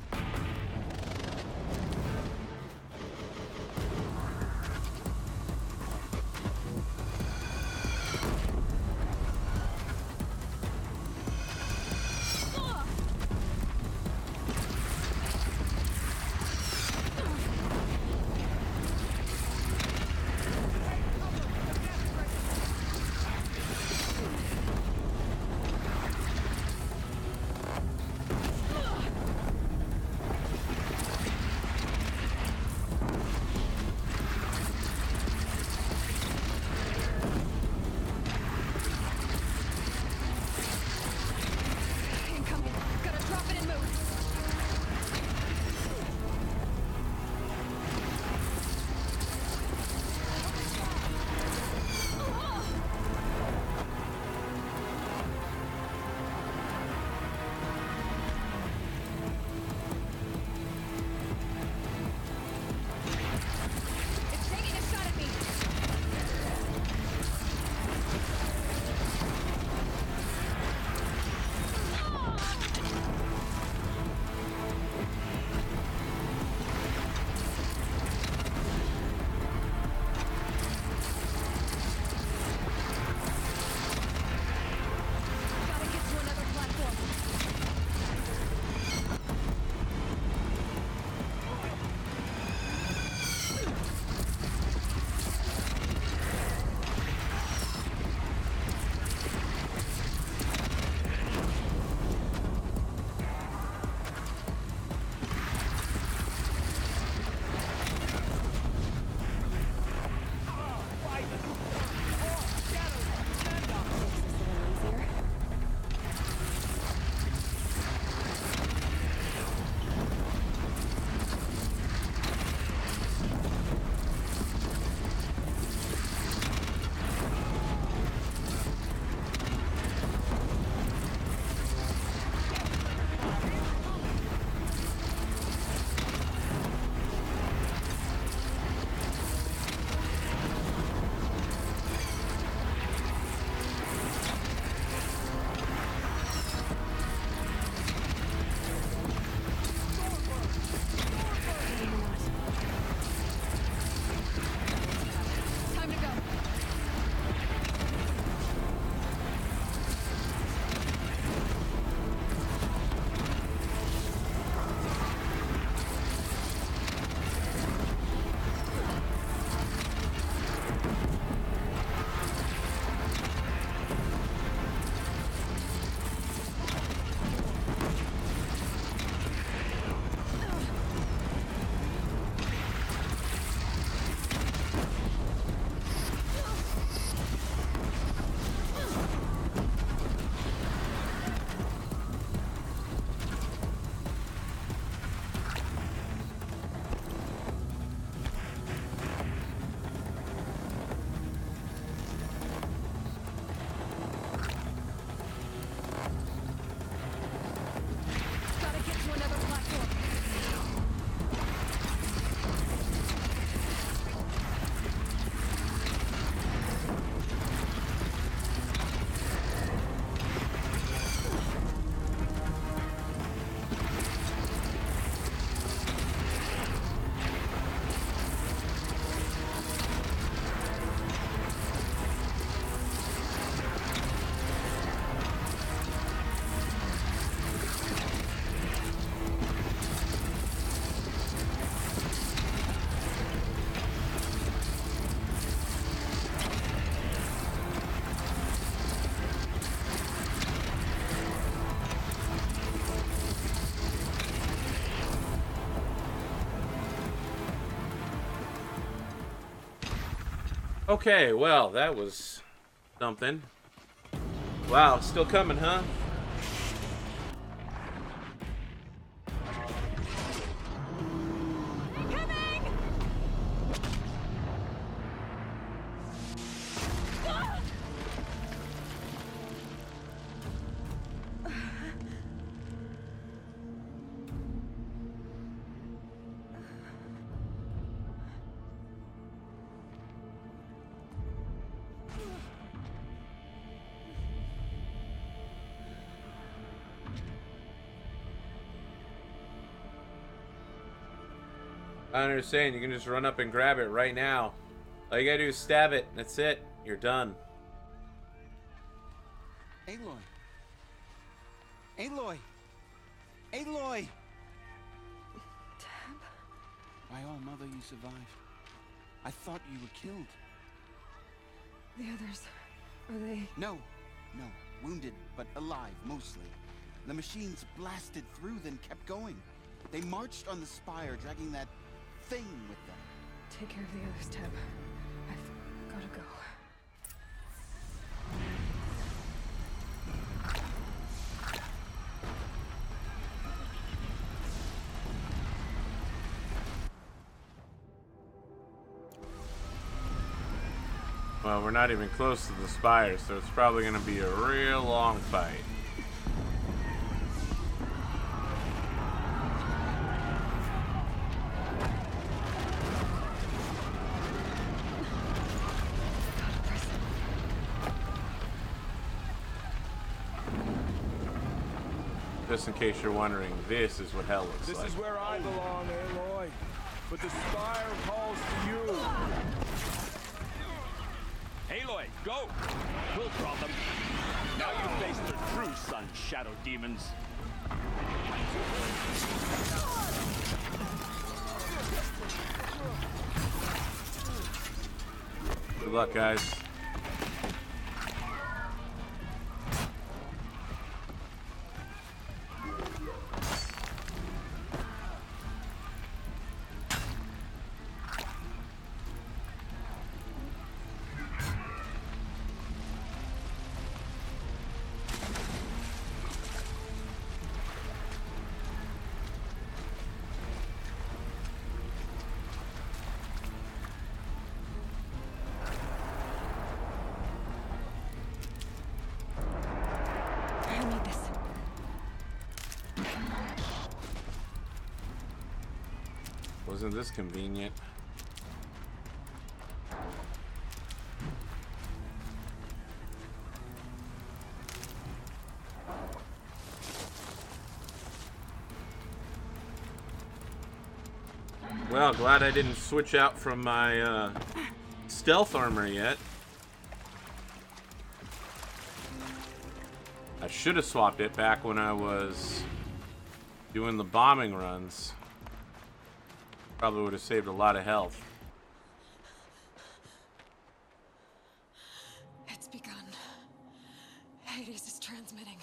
Okay, well, that was something. Wow, it's still coming, huh? I understand. You can just run up and grab it right now. All you gotta do is stab it. That's it. You're done. Aloy! Aloy! Aloy! Tab? By all mother, you survived. I thought you were killed. The others, are they? No. Wounded, but alive, mostly. The machines blasted through, then kept going. They marched on the spire, dragging that thing with them. Take care of the others, Tab. I've gotta go. Well, we're not even close to the spire, so it's probably going to be a real long fight. Just in case you're wondering, this is what hell looks like. This is where I belong, Aloy. But the spire calls to you. Aloy, go! We'll draw them. Now you face their true sun, shadow demons. Good luck, guys. Wasn't this convenient? Well, glad I didn't switch out from my stealth armor yet. I should have swapped it back when I was doing the bombing runs. Probably would have saved a lot of health. It's begun. Hades is transmitting.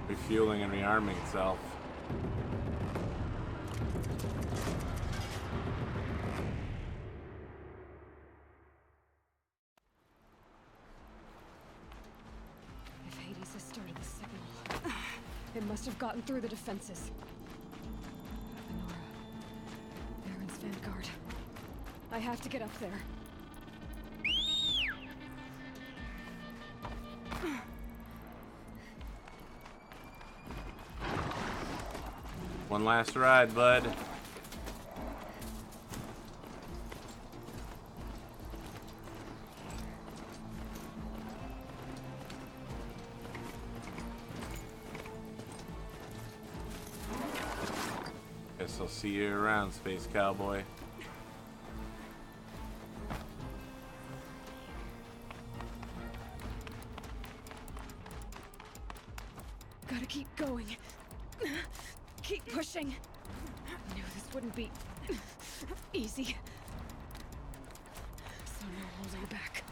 Refueling and rearming itself. If Hades has started the signal, it must have gotten through the defenses. Lenora, they're I have to get up there. One last ride, bud. Guess I'll see you around, Space Cowboy. Gotta keep going. Keep pushing. I knew this wouldn't be easy. So no holding back.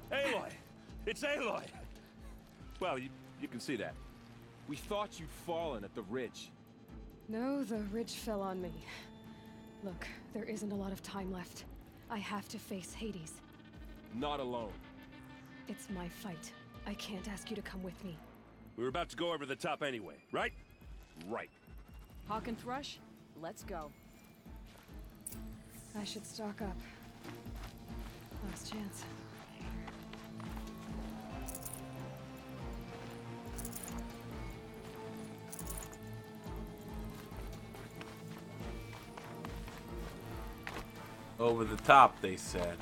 Aloy! It's Aloy! Well, you can see that. We thought you'd fallen at the ridge. No, the ridge fell on me. Look, there isn't a lot of time left. I have to face Hades. Not alone. It's my fight. I can't ask you to come with me. We were about to go over the top anyway, right? Right. Hawk and Thrush, let's go. I should stock up. Last chance. Over the top, they said.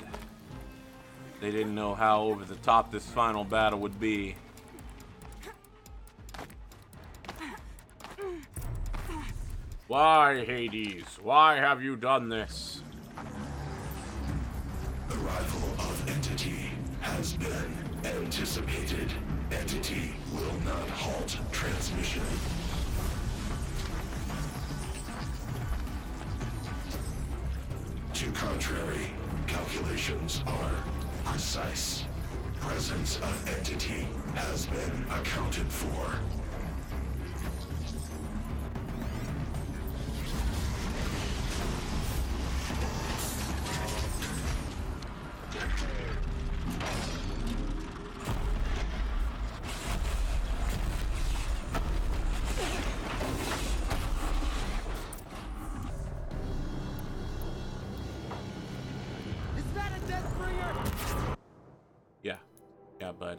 They didn't know how over the top this final battle would be. Why, Hades? Why have you done this? Arrival of Entity has been anticipated. Entity will not halt transmission. To contrary, calculations are precise. Presence of Entity has been accounted for. Yeah, bud.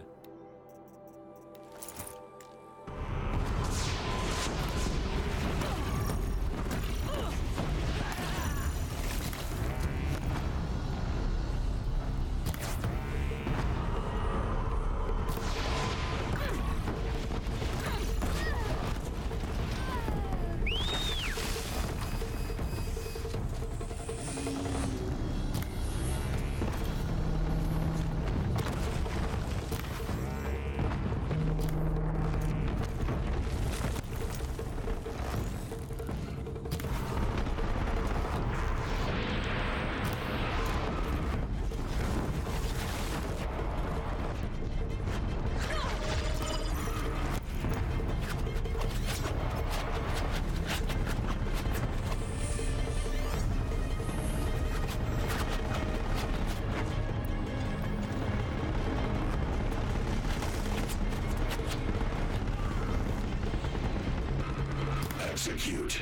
Execute.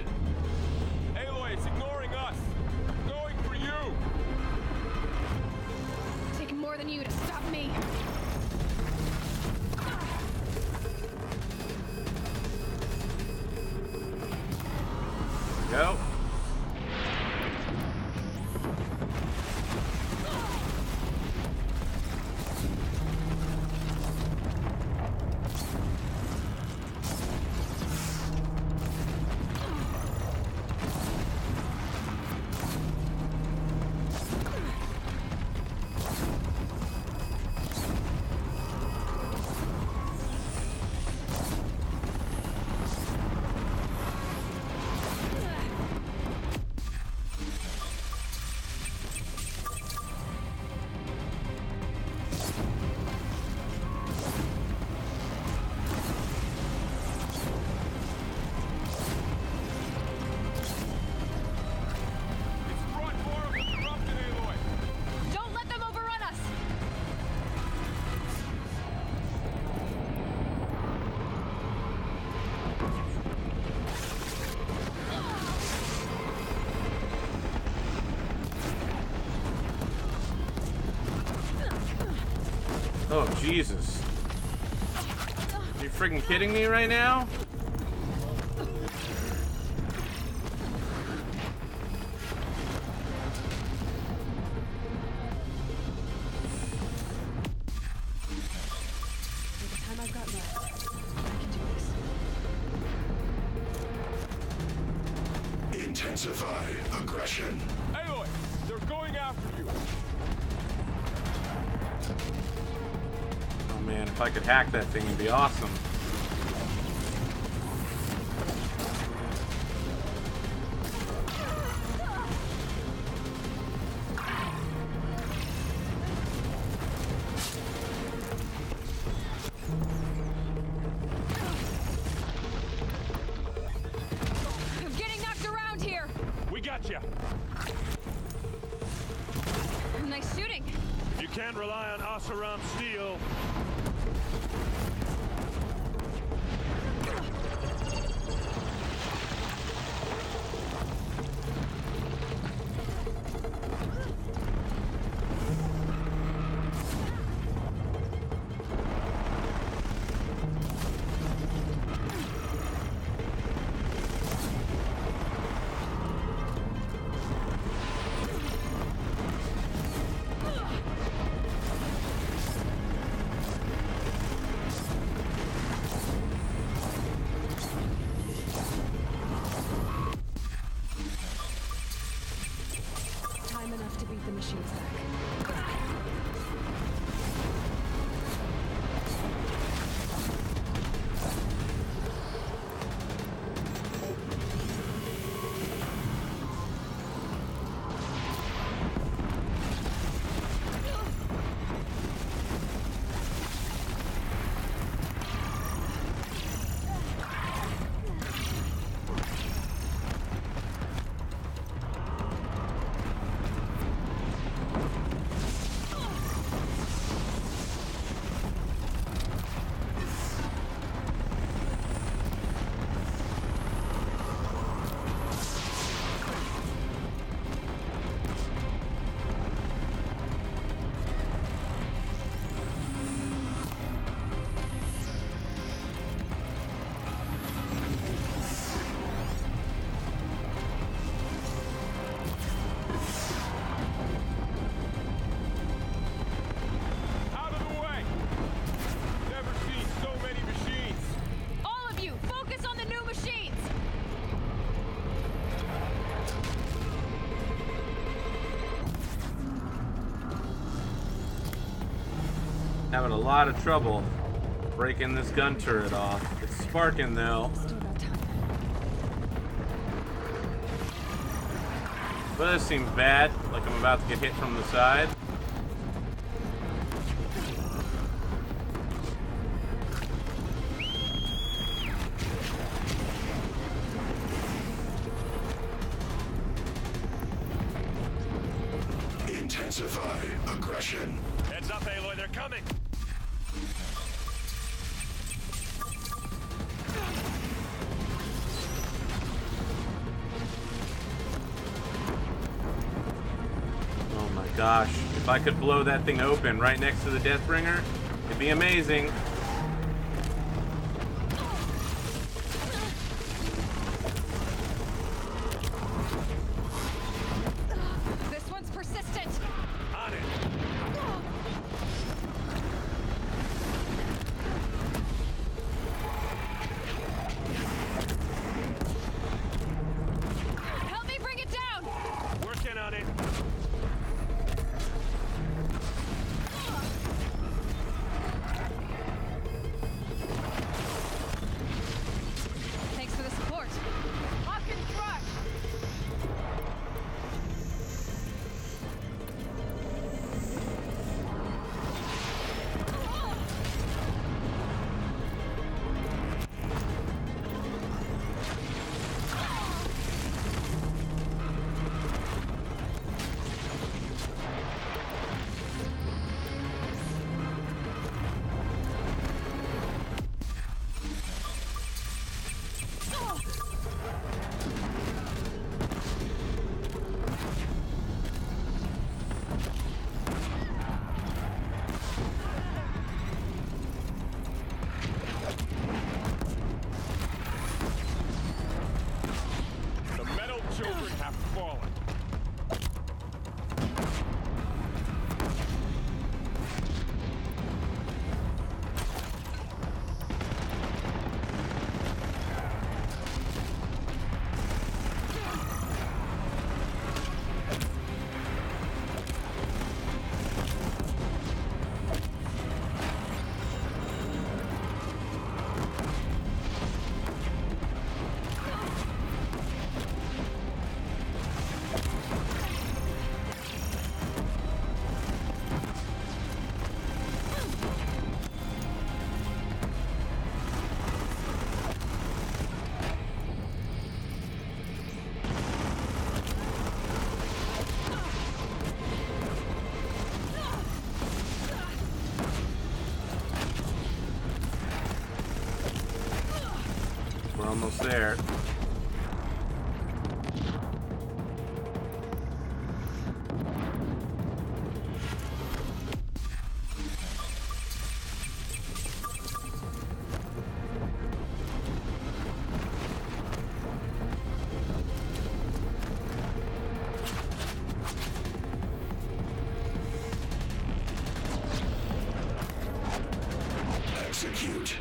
Aloy, it's ignoring us. Going for you. Taking more than you to stop me. Go. Oh, Jesus. Are you freaking kidding me right now? With the time I've got left, I can do this. Intensify aggression. Aloy, they're going after you. Oh man, if I could hack that thing, it'd be awesome. I'm getting knocked around here! We got you. Nice shooting! You can't rely on Asaram steel. Time enough to beat the machines back. Out of the way! Never seen so many machines. All of you, focus on the new machines! Having a lot of trouble breaking this gun turret off. It's sparking though. Still got time. But this seems bad, like I'm about to get hit from the side. Intensify aggression. Heads up, Aloy, they're coming. Oh my gosh. If I could blow that thing open right next to the Deathbringer, it'd be amazing. This one's persistent! On it. Help me bring it down! Working on it. The metal children have fallen. We're almost there. Execute.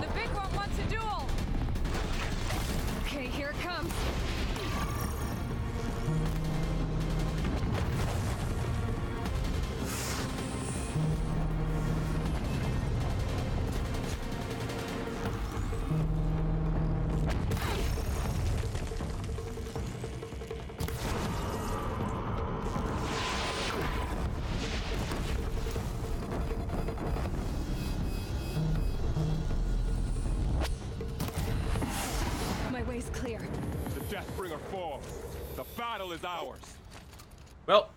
The big one wants a duel! Okay, here it comes. My way's clear. The Deathbringer falls. The battle is ours. Well.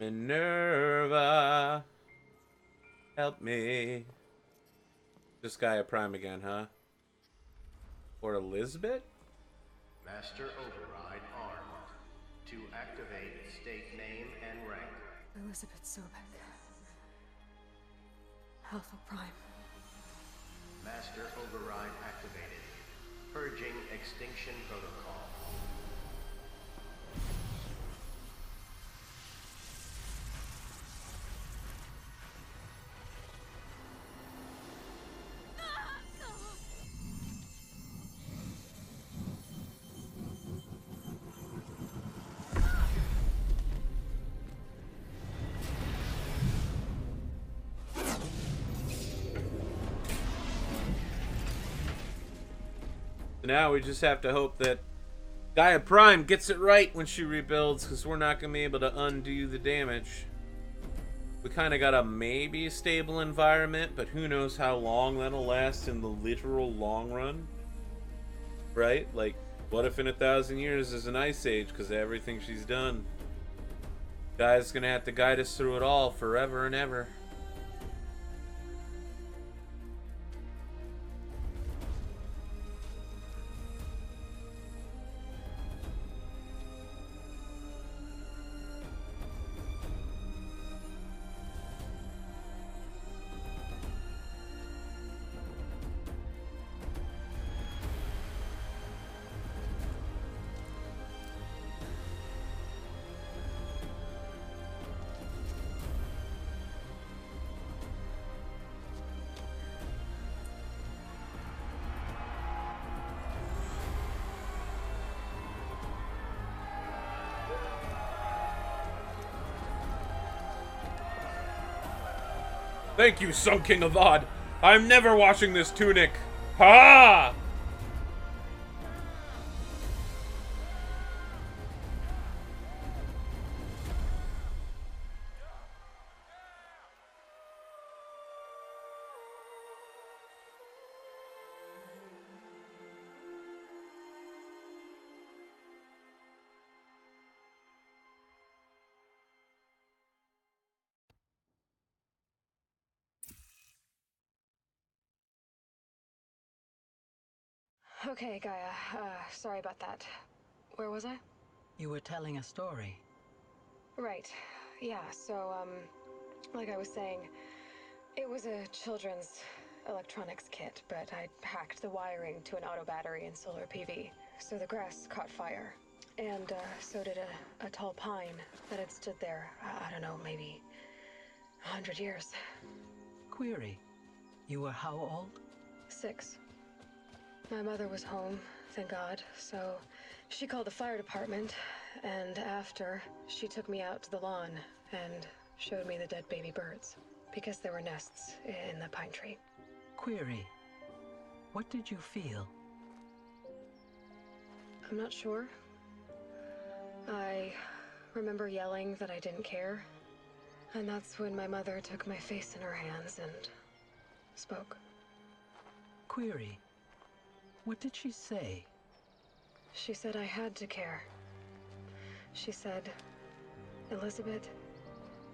Minerva, help me. This guy a prime again, huh? Or Elizabeth? Master Override armed. To activate state name and rank. Elizabeth Sobek. Alpha Prime. Master Override activated. Purging Extinction Protocol. Now we just have to hope that Gaia Prime gets it right when she rebuilds, because we're not going to be able to undo the damage. We kind of got a maybe stable environment, but who knows how long that'll last in the literal long run. Right? Like, what if in 1,000 years is an ice age because of everything she's done? Gaia's going to have to guide us through it all forever and ever. Thank you, Sun King Avad. I'm never washing this tunic. Ha! Okay, Gaia. Sorry about that. Where was I? You were telling a story. Right. Yeah, so, like I was saying, it was a children's electronics kit, but I hacked the wiring to an auto battery and solar PV. So the grass caught fire. And, so did a tall pine that had stood there, I don't know, maybe 100 years. Query. You were how old? 6. My mother was home, thank God, so she called the fire department, and after, she took me out to the lawn and showed me the dead baby birds, because there were nests in the pine tree. Query. What did you feel? I'm not sure. I remember yelling that I didn't care, and that's when my mother took my face in her hands and spoke. Query. What did she say? She said I had to care. She said, Elizabeth,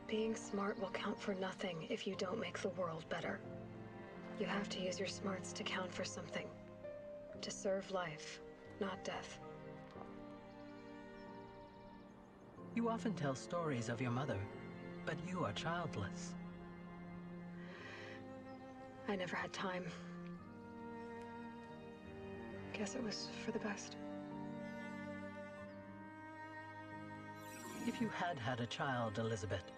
being smart will count for nothing if you don't make the world better. You have to use your smarts to count for something. To serve life, not death. You often tell stories of your mother, but you are childless. I never had time. Guess it was for the best. If you had had a child, Elizabeth,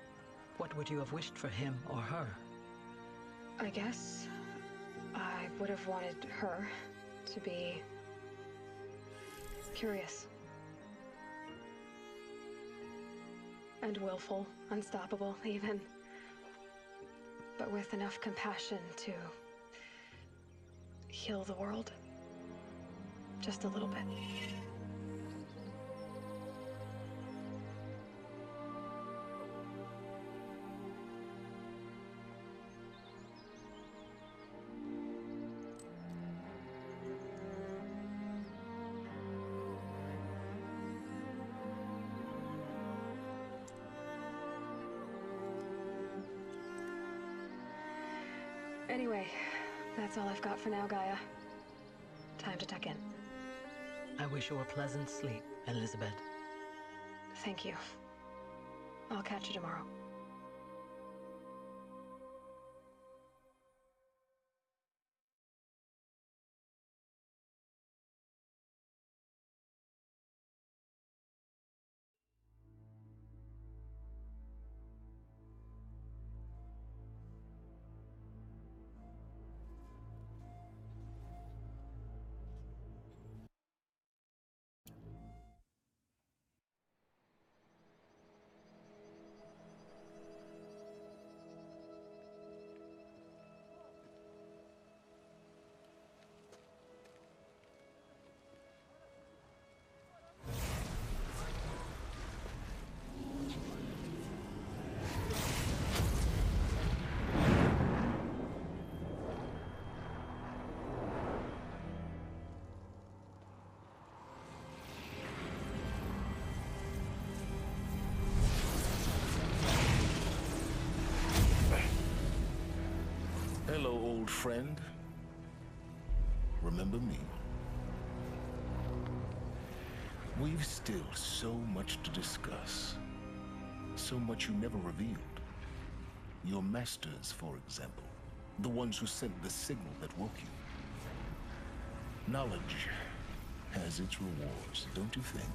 what would you have wished for him or her? I guess I would have wanted her to be curious. And willful, unstoppable, even. But with enough compassion to heal the world. Just a little bit. Anyway, that's all I've got for now, Gaia. Time to tuck in. I wish you a pleasant sleep, Elizabeth. Thank you. I'll catch you tomorrow. Hello, old friend. Remember me? We've still so much to discuss. So much you never revealed. Your masters, for example. The ones who sent the signal that woke you. Knowledge has its rewards, don't you think?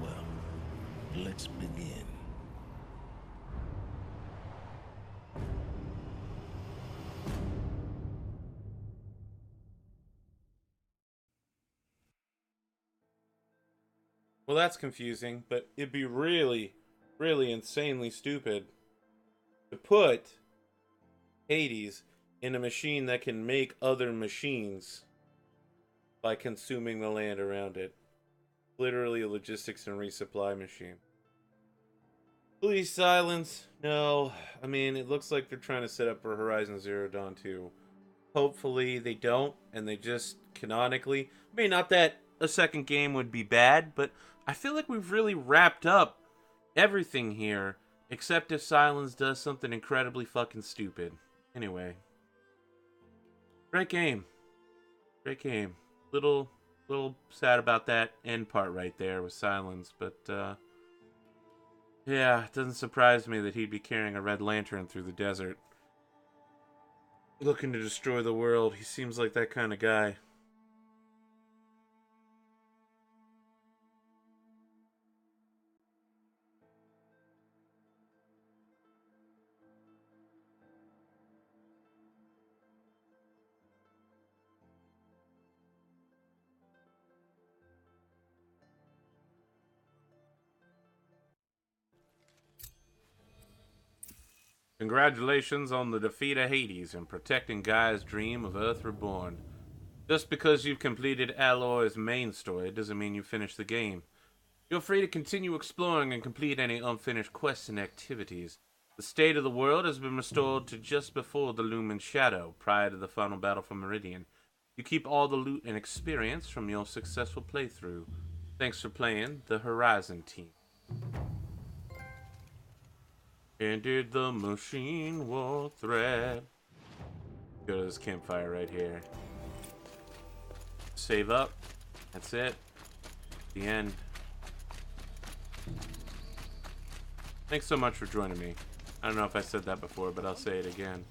Well, let's begin. Well, that's confusing, but it'd be really, really insanely stupid to put Hades in a machine that can make other machines by consuming the land around it. Literally a logistics and resupply machine. Please, silence. No. I mean, it looks like they're trying to set up for Horizon Zero Dawn 2. Hopefully they don't, and they just canonically... I mean, not that a second game would be bad, but I feel like we've really wrapped up everything here, except if Silence does something incredibly fucking stupid. Anyway. Great game. Great game. Little sad about that end part right there with Silence, but yeah, it doesn't surprise me that he'd be carrying a red lantern through the desert, looking to destroy the world. He seems like that kind of guy. Congratulations on the defeat of Hades and protecting Gaia's dream of Earth Reborn. Just because you've completed Aloy's main story doesn't mean you finished the game. Feel free to continue exploring and complete any unfinished quests and activities. The state of the world has been restored to just before the Lumen Shadow, prior to the final battle for Meridian. You keep all the loot and experience from your successful playthrough. Thanks for playing the Horizon team. Ended the machine war threat. Go to this campfire right here. Save up. That's it. The end. Thanks so much for joining me. I don't know if I said that before, but I'll say it again.